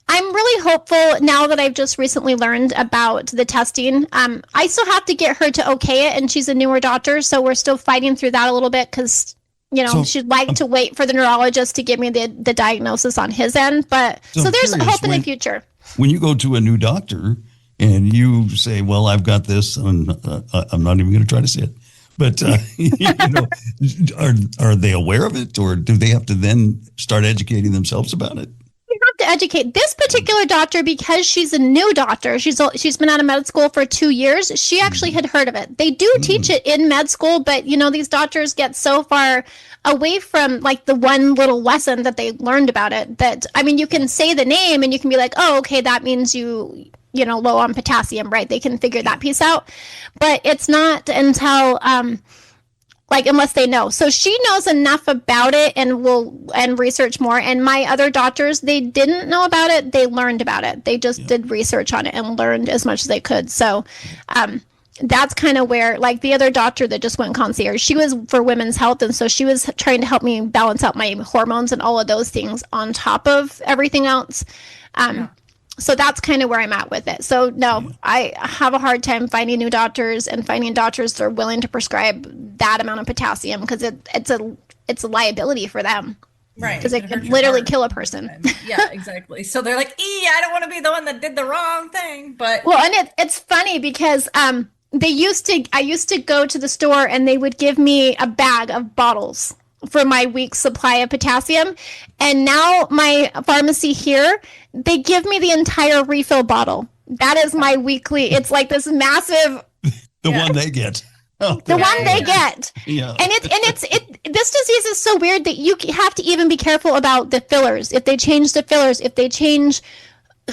I'm really hopeful now that I've just recently learned about the testing. I still have to get her to okay it, and she's a newer doctor, so we're still fighting through that a little bit because, she'd like to wait for the neurologist to give me the diagnosis on his end. But so there's hope in the future. When you go to a new doctor and you say, well, I've got this, and I'm not even going to try to say it, but are they aware of it, or do they have to then start educating themselves about it? You have to educate this particular doctor, because she's a new doctor. She's been out of med school for 2 years. She actually had heard of it. They do teach it in med school, but these doctors get so far away from like the one little lesson that they learned about it that, I mean, you can say the name and you can be like, oh, okay, that means low on potassium, right? They can figure that piece out, but it's not until, unless they know. So she knows enough about it and research more. And my other doctors, they didn't know about it. They learned about it. They just did research on it and learned as much as they could. So, that's kind of where, like, the other doctor that just went concierge, she was for women's health. And so she was trying to help me balance out my hormones and all of those things on top of everything else. So that's kind of where I'm at with it. So no, I have a hard time finding new doctors and finding doctors that are willing to prescribe that amount of potassium, because it's a liability for them. Right. Because it could literally kill a person. Yeah, exactly. So they're like, I don't want to be the one that did the wrong thing. But well, and it's funny because I used to go to the store and they would give me a bag of bottles for my week's supply of potassium. And now my pharmacy here, they give me the entire refill bottle. That is my weekly. It's like this massive. One they get. Oh, the one they get. Yeah. And this disease is so weird that you have to even be careful about the fillers. If they change the fillers, if they change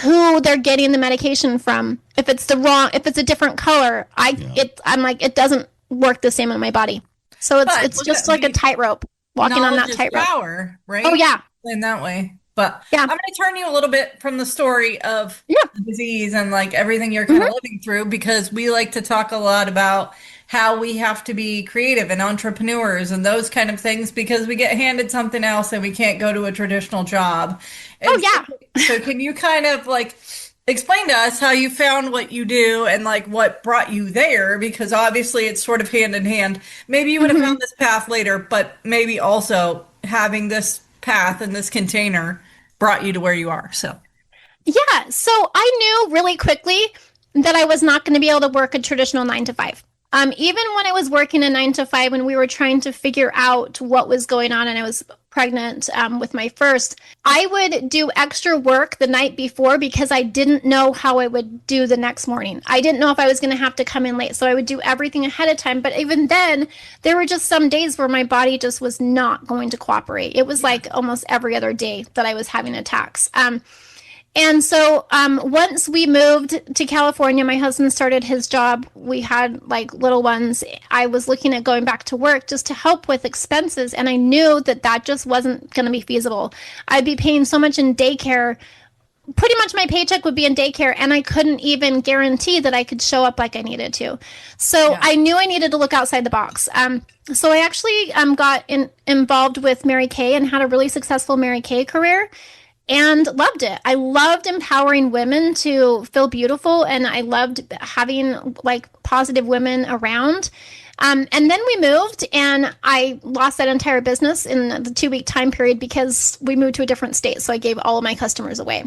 who they're getting the medication from, if it's a different color, I'm like, it doesn't work the same in my body. So it's just like a tightrope, walking on that tightrope. Power, right? Oh yeah. In that way. But yeah. I'm going to turn you a little bit from the story of the disease and like everything you're kind of living through, because we like to talk a lot about how we have to be creative and entrepreneurs and those kind of things, because we get handed something else and we can't go to a traditional job. And so can you kind of like explain to us how you found what you do and like what brought you there? Because obviously it's sort of hand in hand. Maybe you would have found this path later, but maybe also having this path and this container brought you to where you are. So I knew really quickly that I was not going to be able to work a traditional 9 to 5. Even when I was working a 9 to 5, when we were trying to figure out what was going on and I was pregnant with my first, I would do extra work the night before because I didn't know how I would do the next morning. I didn't know if I was going to have to come in late. So I would do everything ahead of time. But even then, there were just some days where my body just was not going to cooperate. It was like almost every other day that I was having attacks. And so once we moved to California, my husband started his job. We had like little ones. I was looking at going back to work just to help with expenses. And I knew that just wasn't going to be feasible. I'd be paying so much in daycare. Pretty much my paycheck would be in daycare, and I couldn't even guarantee that I could show up like I needed to. So I knew I needed to look outside the box. So I actually got involved with Mary Kay and had a really successful Mary Kay career. And loved it. I loved empowering women to feel beautiful, and I loved having like positive women around. And then we moved, and I lost that entire business in the 2-week time period because we moved to a different state. So I gave all of my customers away.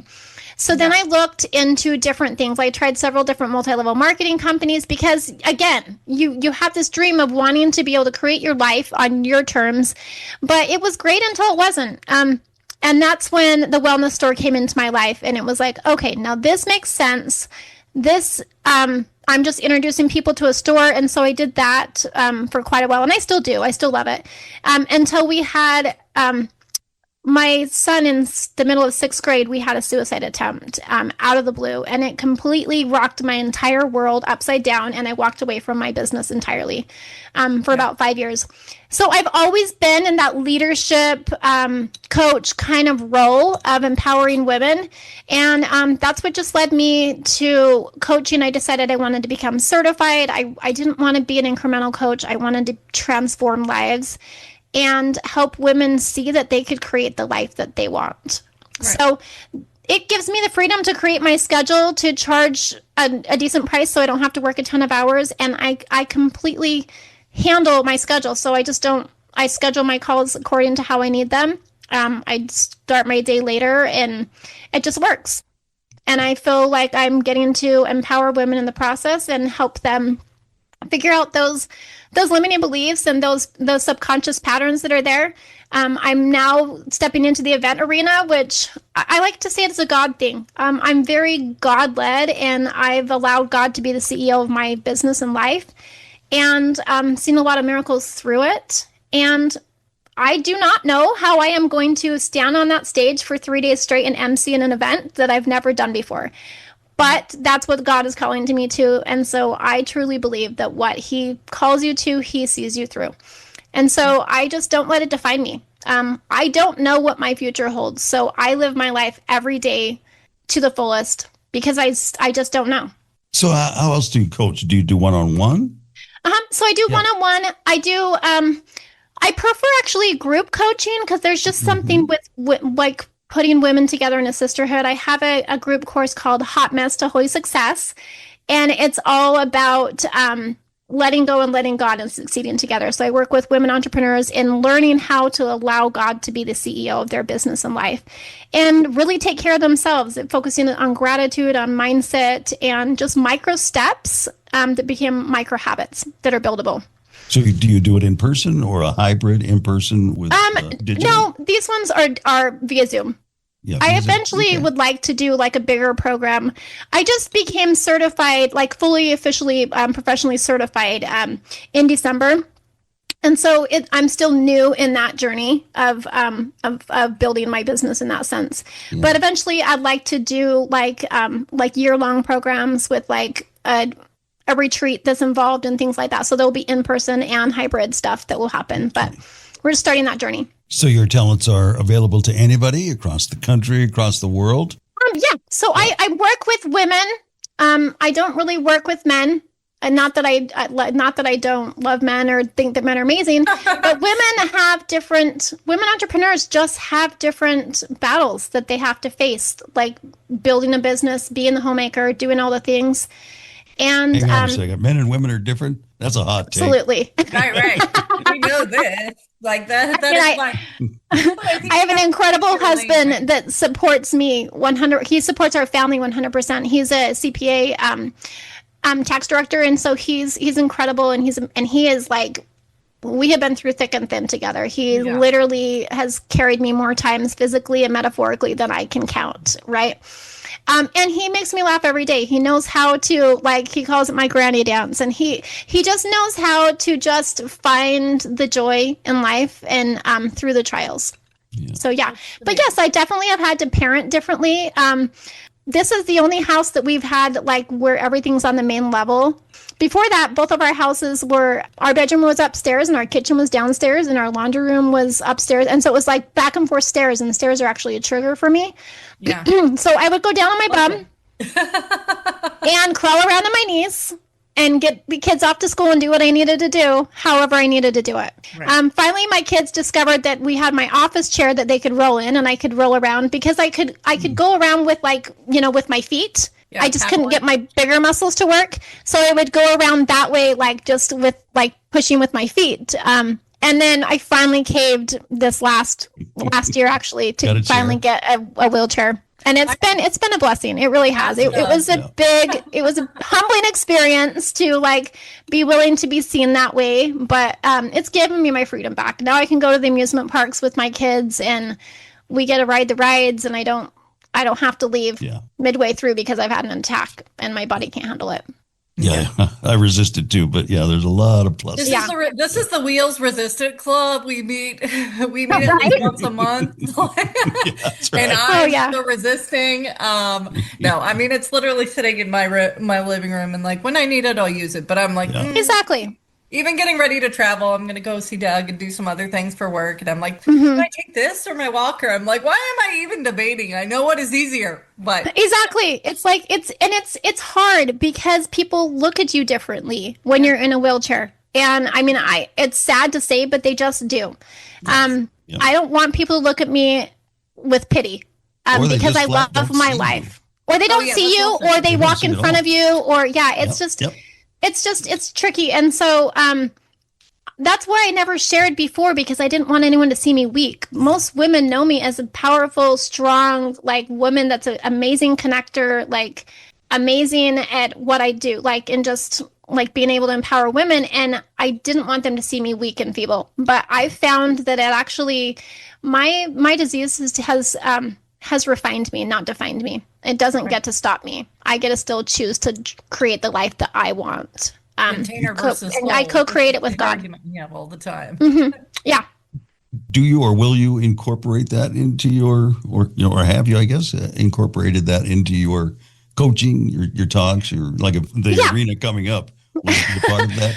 So then I looked into different things. I tried several different multi-level marketing companies because, again, you have this dream of wanting to be able to create your life on your terms, but it was great until it wasn't. And that's when the wellness store came into my life, and it was like, okay, now this makes sense. This, I'm just introducing people to a store. And so I did that for quite a while, and I still do. I still love it. Until we had my son in the middle of 6th grade, we had a suicide attempt out of the blue, and it completely rocked my entire world upside down, and I walked away from my business entirely for about 5 years. So I've always been in that leadership coach kind of role of empowering women, and that's what just led me to coaching. I decided I wanted to become certified. I didn't want to be an incremental coach. I wanted to transform lives and help women see that they could create the life that they want. Right. So it gives me the freedom to create my schedule, to charge a decent price so I don't have to work a ton of hours. And I completely handle my schedule. So I schedule my calls according to how I need them. I start my day later, and it just works. And I feel like I'm getting to empower women in the process and help them figure out those limiting beliefs and those subconscious patterns that are there. I'm now stepping into the event arena, which I like to say it's a God thing. I'm very God-led, and I've allowed God to be the CEO of my business and life, and seen a lot of miracles through it. And I do not know how I am going to stand on that stage for 3 days straight and MC in an event that I've never done before. But that's what God is calling to me to. And so I truly believe that what he calls you to, he sees you through. And so I just don't let it define me. I don't know what my future holds. So I live my life every day to the fullest because I just don't know. So how else do you coach? Do you do one-on-one? So I do one-on-one. I do, I prefer actually group coaching because there's just something with like putting women together in a sisterhood. I have a group course called Hot Mess to Holy Success, and it's all about letting go and letting God and succeeding together. So I work with women entrepreneurs in learning how to allow God to be the CEO of their business and life and really take care of themselves, focusing on gratitude, on mindset, and just micro steps that become micro habits that are buildable. So do you do it in person or a hybrid in person with digital? No, these ones are via Zoom. Yeah, I eventually would like to do like a bigger program. I just became certified, like fully, officially, professionally certified in December. And so I'm still new in that journey of building my business in that sense. Yeah. But eventually I'd like to do like year-long programs with like a retreat that's involved and things like that. So there'll be in-person and hybrid stuff that will happen. But we're just starting that journey. So your talents are available to anybody across the country, across the world? Yeah. So I work with women. I don't really work with men. And not that I don't love men or think that men are amazing, but women entrepreneurs just have different battles that they have to face, like building a business, being the homemaker, doing all the things. And hang on a second. Men and women are different? That's a hot take. Absolutely. Right. We know this. Like that. I have an incredible husband that supports me 100. He supports our family 100%. He's a CPA tax director, and so he's incredible, and he is like, we have been through thick and thin together. He literally has carried me more times physically and metaphorically than I can count. Right. And he makes me laugh every day. He knows how to, like, he calls it my granny dance. And he just knows how to just find the joy in life and through the trials. Yeah. So, yeah. But yes, I definitely have had to parent differently. This is the only house that we've had, like, where everything's on the main level. Before that, both of our houses our bedroom was upstairs and our kitchen was downstairs and our laundry room was upstairs. And so it was like back and forth stairs, and the stairs are actually a trigger for me. Yeah. So I would go down on my bum and crawl around on my knees and get the kids off to school and do what I needed to do, however I needed to do it. Right. Finally, my kids discovered that we had my office chair that they could roll in, and I could roll around because I could go around with with my feet. Yeah, I just couldn't get my bigger muscles to work. So I would go around that way, like just with like pushing with my feet. And then I finally caved this last year actually to finally get a wheelchair. And it's been a blessing. It really has. It was a humbling experience to like be willing to be seen that way. But it's given me my freedom back. Now I can go to the amusement parks with my kids and we get to ride the rides, and I don't have to leave midway through because I've had an attack and my body can't handle it. Yeah, I resisted too, but there's a lot of pluses. This is the Wheels Resistant Club. We meet at least once a month. That's right. And I'm still resisting. No, I mean, it's literally sitting in my living room, and like when I need it, I'll use it. But I'm like, exactly. Even getting ready to travel, I'm going to go see Doug and do some other things for work. And I'm like, do I take this or my walker? I'm like, why am I even debating? I know what is easier, but exactly. It's like, it's hard because people look at you differently when you're in a wheelchair. And I mean, it's sad to say, but they just do. I don't want people to look at me with pity because I love my life. Or they don't see you, or they walk in front of you, or it's just... It's tricky. And so that's why I never shared before, because I didn't want anyone to see me weak. Most women know me as a powerful, strong, like woman that's an amazing connector, like amazing at what I do, like, and just like being able to empower women, and I didn't want them to see me weak and feeble. But I found that it actually, my disease has refined me, not defined me. It doesn't get to stop me. I get to still choose to create the life that I want. Container versus and I co-create it with God. Argument we have all the time. Yeah. Do you or will you incorporate that into your, or have you, I guess, incorporated that into your coaching, your talks, the arena coming up? Will you be a part of that?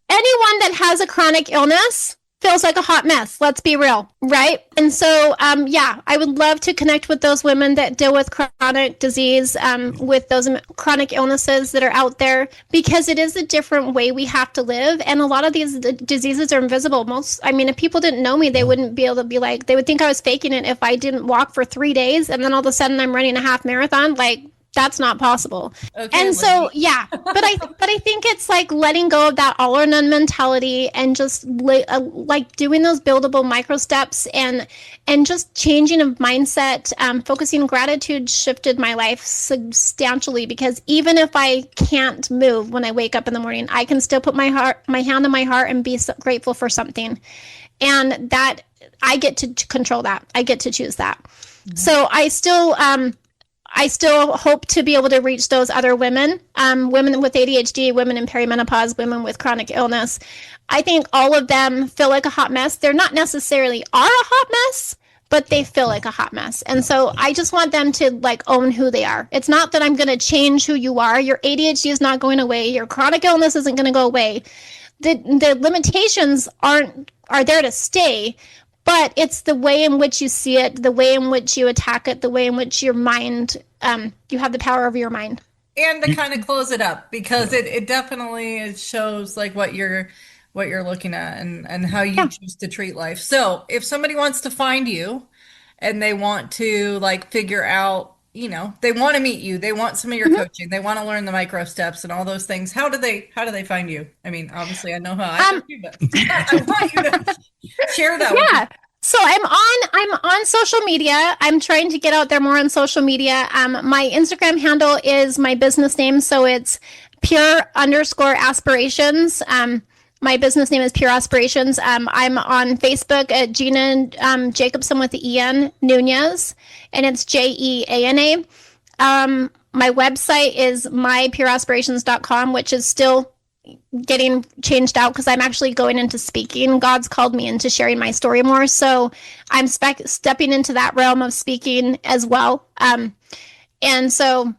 Anyone that has a chronic illness feels like a hot mess. Let's be real, right? And so, I would love to connect with those women that deal with chronic disease, with those chronic illnesses that are out there, because it is a different way we have to live. And a lot of these diseases are invisible. If people didn't know me, they wouldn't be able to be like, they would think I was faking it if I didn't walk for 3 days and then all of a sudden I'm running a half marathon. Like, that's not possible. Okay, and so, but I think it's like letting go of that all or none mentality and just like doing those buildable micro steps and just changing of mindset. Focusing gratitude shifted my life substantially, because even if I can't move when I wake up in the morning, I can still put my hand on my heart and be so grateful for something. And that I get to control that. I get to choose that. Mm-hmm. So I still hope to be able to reach those other women, women with ADHD, women in perimenopause, women with chronic illness. I think all of them feel like a hot mess. They're not necessarily are a hot mess, but they feel like a hot mess. And so I just want them to like own who they are. It's not that I'm going to change who you are. Your ADHD is not going away. Your chronic illness isn't going to go away. The limitations are there to stay. But it's the way in which you see it, the way in which you attack it, the way in which your mind, you have the power over your mind. And to kind of close it up, because it definitely shows like what you're looking at and how you choose to treat life. So if somebody wants to find you and they want to like figure out, they want to meet you, they want some of your coaching, they want to learn the micro steps and all those things, how do they find you? I mean, obviously I know how I do you, but I want you to share that with me. So I'm on social media. I'm trying to get out there more on social media. My Instagram handle is my business name, so it's pure_aspirations. My business name is Pure Aspirations. I'm on Facebook at Jeana Jacobson with the EN Nunez, and it's JEANA. My website is mypureaspirations.com, which is still getting changed out because I'm actually going into speaking. God's called me into sharing my story more, so I'm stepping into that realm of speaking as well. And so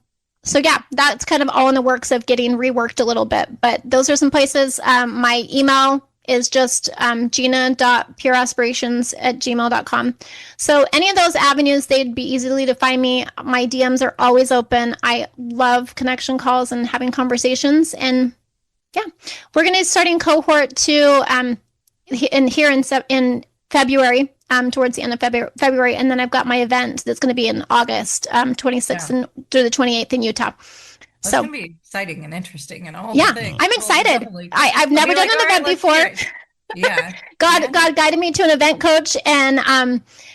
that's kind of all in the works of getting reworked a little bit. But those are some places. My email is just Jeana.pureaspirations@gmail.com. So any of those avenues, they'd be easily to find me. My DMs are always open. I love connection calls and having conversations. And we're going to be starting cohort 2 in February, towards the end of February. And then I've got my event that's going to be in August, 26th and through the 28th in Utah. It's going to be exciting and interesting and all the things. I'm excited. I've never done an event before. God guided me to an event coach and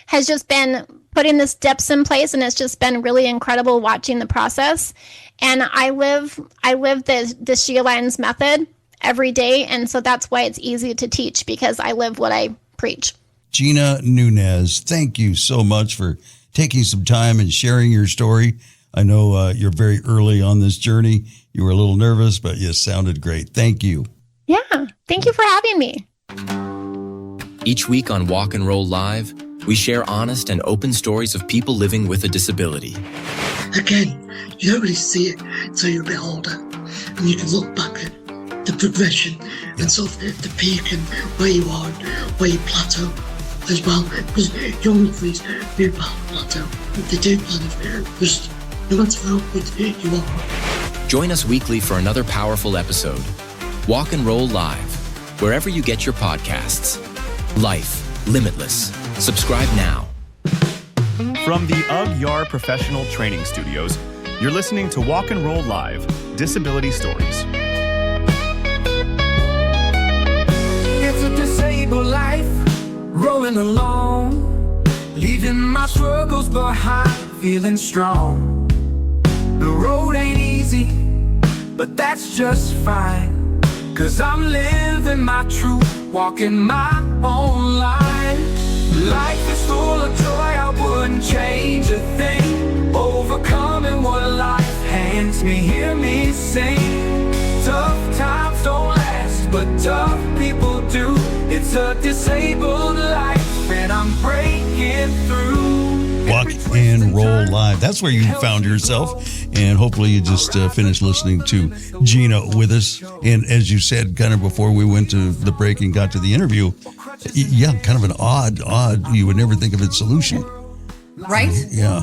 has just been putting the steps in place, and it's just been really incredible watching the process. And I live the She Aligns method every day, and so that's why it's easy to teach, because I live what I preach. Jeana Nunez, thank you so much for taking some time and sharing your story. I know you're very early on this journey. You were a little nervous, but you sounded great. Thank you. Yeah, thank you for having me. Each week on Walk and Roll Live, we share honest and open stories of people living with a disability. Again, you don't really see it until you're a bit older, and you can look back at the progression and sort of the peak and where you are and where you plateau as well, because young freeze do plateau. They do plateau, just no matter how good you are. Join us weekly for another powerful episode. Walk and Roll Live, wherever you get your podcasts. Life limitless. Subscribe now. From the UGYAR Professional Training Studios, you're listening to Walk and Roll Live, Disability Stories. It's a disabled life, rolling along, leaving my struggles behind, feeling strong. The road ain't easy, but that's just fine. 'cause I'm living my truth, walking my own line. Life is full of joy, I wouldn't change a thing. Overcoming what life hands me, hear me sing. Tough times don't last, but tough people do. It's a disabled life, and I'm breaking through. Walk and Roll Live. That's where you found yourself. And hopefully you just finished listening to Jeana with us. And as you said, kind of before we went to the break and got to the interview, yeah, kind of an odd, you would never think of it solution. Right? Yeah.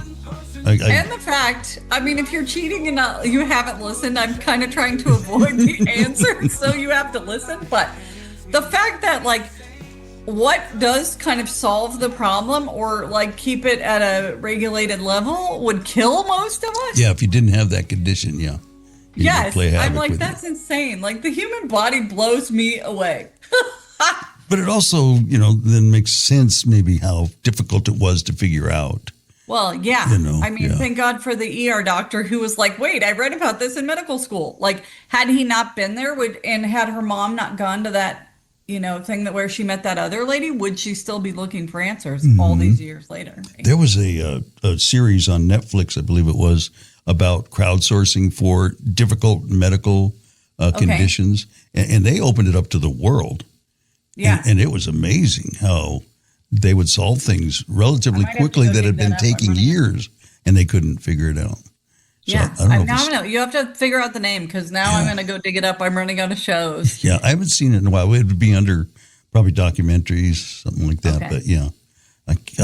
And the fact, I mean, if you're cheating and you haven't listened, I'm kind of trying to avoid the answer, so you have to listen. But the fact that, like, what does kind of solve the problem or like keep it at a regulated level would kill most of us. Yeah, if you didn't have that condition, yeah. Yes, I'm like, that's insane. Like, the human body blows me away. But it also, then makes sense maybe how difficult it was to figure out. Well, yeah. Thank God for the ER doctor who was like, wait, I read about this in medical school. Like, had he not been there and had her mom not gone to that, thing that where she met that other lady, would she still be looking for answers all these years later? There was a series on Netflix, I believe it was, about crowdsourcing for difficult medical conditions. And they opened it up to the world. Yeah. And it was amazing how they would solve things relatively quickly that had been taking years, and they couldn't figure it out. So yeah, I don't know. You have to figure out the name, because now I'm going to go dig it up. I'm running out of shows. Yeah, I haven't seen it in a while. It would be under probably documentaries, something like that. Okay. But yeah,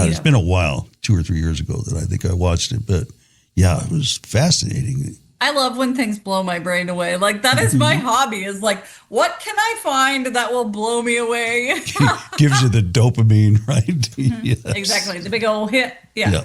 it's been a while, 2 or 3 years ago that I think I watched it. But yeah, it was fascinating. I love when things blow my brain away. Like, that is my hobby, is like, what can I find that will blow me away? Gives you the dopamine, right? Yes. Exactly. The big old hit. Yeah.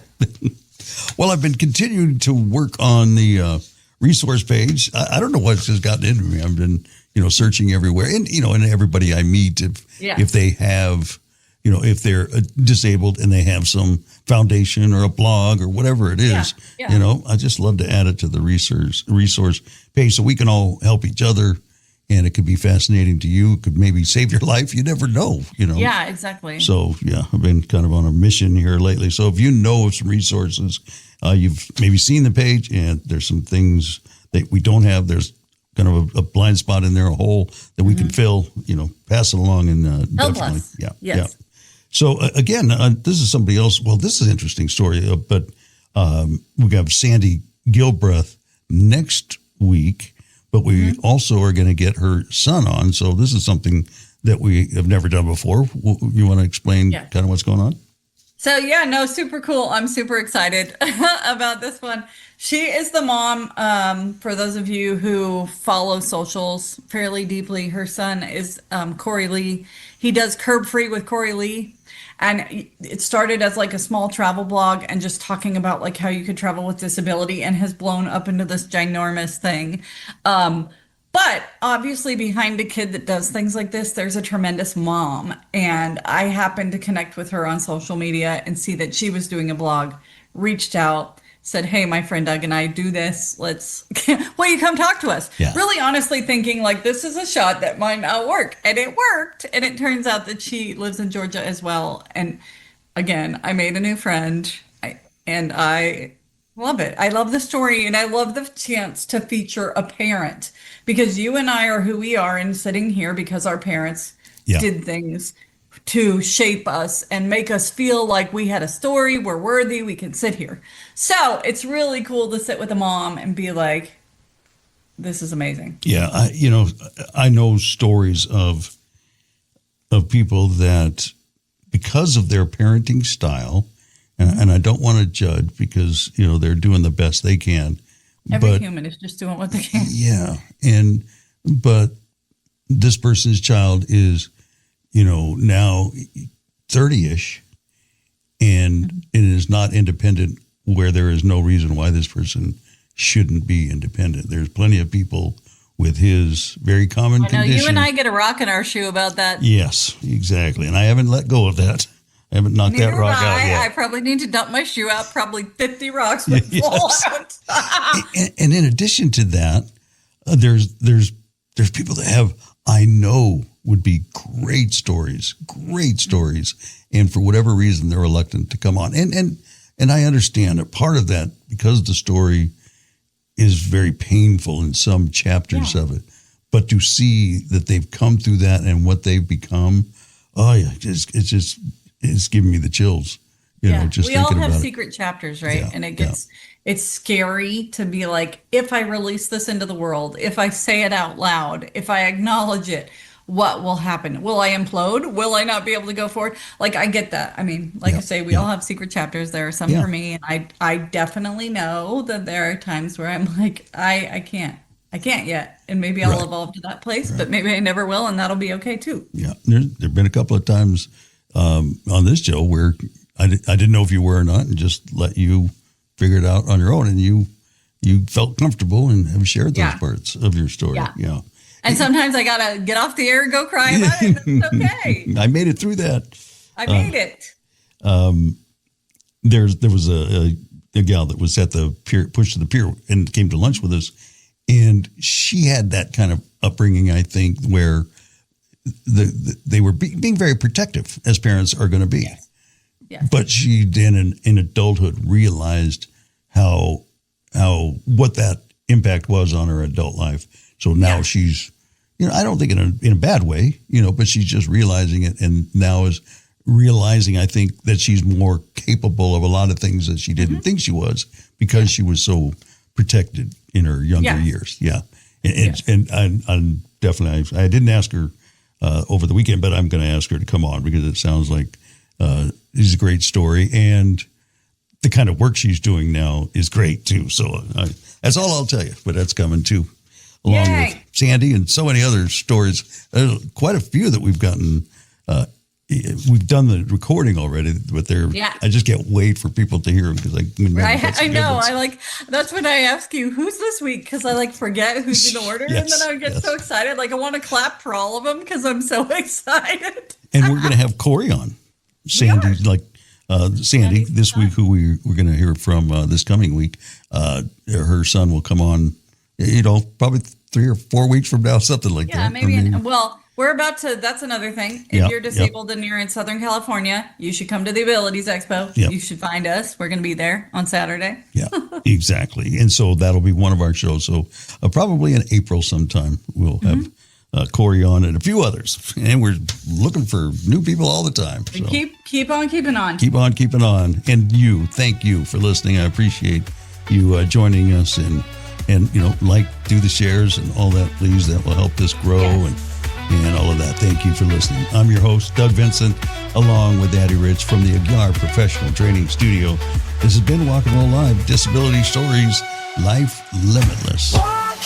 Well, I've been continuing to work on the resource page. I don't know what's just gotten into me. I've been, searching everywhere. And, and everybody I meet, if they have, if they're disabled and they have some foundation or a blog or whatever it is, I just love to add it to the resource page so we can all help each other. And it could be fascinating to you. It could maybe save your life. You never know, Yeah, exactly. So, I've been kind of on a mission here lately. So if you know of some resources, you've maybe seen the page and there's some things that we don't have. There's kind of a blind spot in there, a hole that we can fill, pass it along and help definitely. Us. Yeah. Yes. Yeah. So again, this is somebody else. Well, this is an interesting story, but we have Sandy Gilbreth next week. But we also are going to get her son on. So this is something that we have never done before. You want to explain kind of what's going on? So, super cool. I'm super excited about this one. She is the mom, for those of you who follow socials fairly deeply. Her son is Corey Lee. He does Curb Free with Corey Lee. And it started as like a small travel blog and just talking about like how you could travel with disability, and has blown up into this ginormous thing. But obviously behind a kid that does things like this, there's a tremendous mom. And I happened to connect with her on social media and see that she was doing a blog, reached out, said, hey, my friend Doug and I do this. Will you come talk to us? Yeah. Really honestly thinking like this is a shot that might not work. And it worked. And it turns out that she lives in Georgia as well. And again, I made a new friend and I love it. I love the story, and I love the chance to feature a parent, because you and I are who we are and sitting here because our parents did things to shape us and make us feel like we had a story, we're worthy, we can sit here. So it's really cool to sit with a mom and be like, this is amazing. Yeah, I know stories of people that, because of their parenting style, and I don't want to judge because, they're doing the best they can. Every human is just doing what they can. Yeah, but this person's child is, now 30-ish, and it is not independent, where there is no reason why this person shouldn't be independent. There's plenty of people with his very common condition. You and I get a rock in our shoe about that. Yes, exactly. And I haven't let go of that. I haven't knocked that rock out yet. I probably need to dump my shoe out. Probably 50 rocks would fall out. And in addition to that, there's people that have I know would be great stories. And for whatever reason, they're reluctant to come on. And I understand a part of that because the story is very painful in some chapters of it. But to see that they've come through that and what they've become, it's giving me the chills. You know, just we all thinking have about secret chapters, right? And it's scary to be like, if I release this into the world, if I say it out loud, if I acknowledge it, what will happen? Will I implode? Will I not be able to go forward? Like, I get that. I mean, like I say, we all have secret chapters. There are some for me, and I definitely know that there are times where I'm like, I can't yet, and maybe I'll evolve to that place, but maybe I never will, and that'll be okay too. Yeah, there've been a couple of times on this show where I didn't know if you were or not, and just let you figure it out on your own, and you felt comfortable and have shared those parts of your story. Yeah. And sometimes I gotta get off the air and go cry about it. It's okay. I made it through that. I made it. There was a gal that was at the pier, pushed to the pier, and came to lunch with us, and she had that kind of upbringing, I think, where they were being very protective, as parents are going to be. Yes. But she then in adulthood realized how what that impact was on her adult life. So now she's, I don't think in a bad way, but she's just realizing it, and now is realizing, I think, that she's more capable of a lot of things that she didn't think she was because she was so protected in her younger years. Yeah. And I'm definitely, I didn't ask her over the weekend, but I'm going to ask her to come on because it sounds like it's a great story, and the kind of work she's doing now is great too. So that's all I'll tell you, but that's coming too. Along with Sandy and so many other stories. There's quite a few that we've gotten. We've done the recording already, but I just can't wait for people to hear them because I know. That's when I ask you, who's this week? Because I forget who's in order, and then I get so excited. I want to clap for all of them because I'm so excited. And we're going to have Corey on. Sandy, Sandy this week, who we're going to hear from this coming week. Her son will come on, probably 3 or 4 weeks from now, something like that. Yeah, maybe. We're about to, that's another thing. If you're disabled and you're in Southern California, you should come to the Abilities Expo. You should find us. We're going to be there on Saturday. Yeah, exactly. And so that'll be one of our shows. So probably in April sometime, we'll have Corey on and a few others. And we're looking for new people all the time. So. Keep on keeping on. Keep on keeping on. And thank you for listening. I appreciate you joining us and do the shares and all that, please. That will help this grow and all of that. Thank you for listening. I'm your host, Doug Vincent, along with Addie Rich from the Aguiar Professional Training Studio. This has been Walk and Roll Live, Disability Stories, Life Limitless. Walk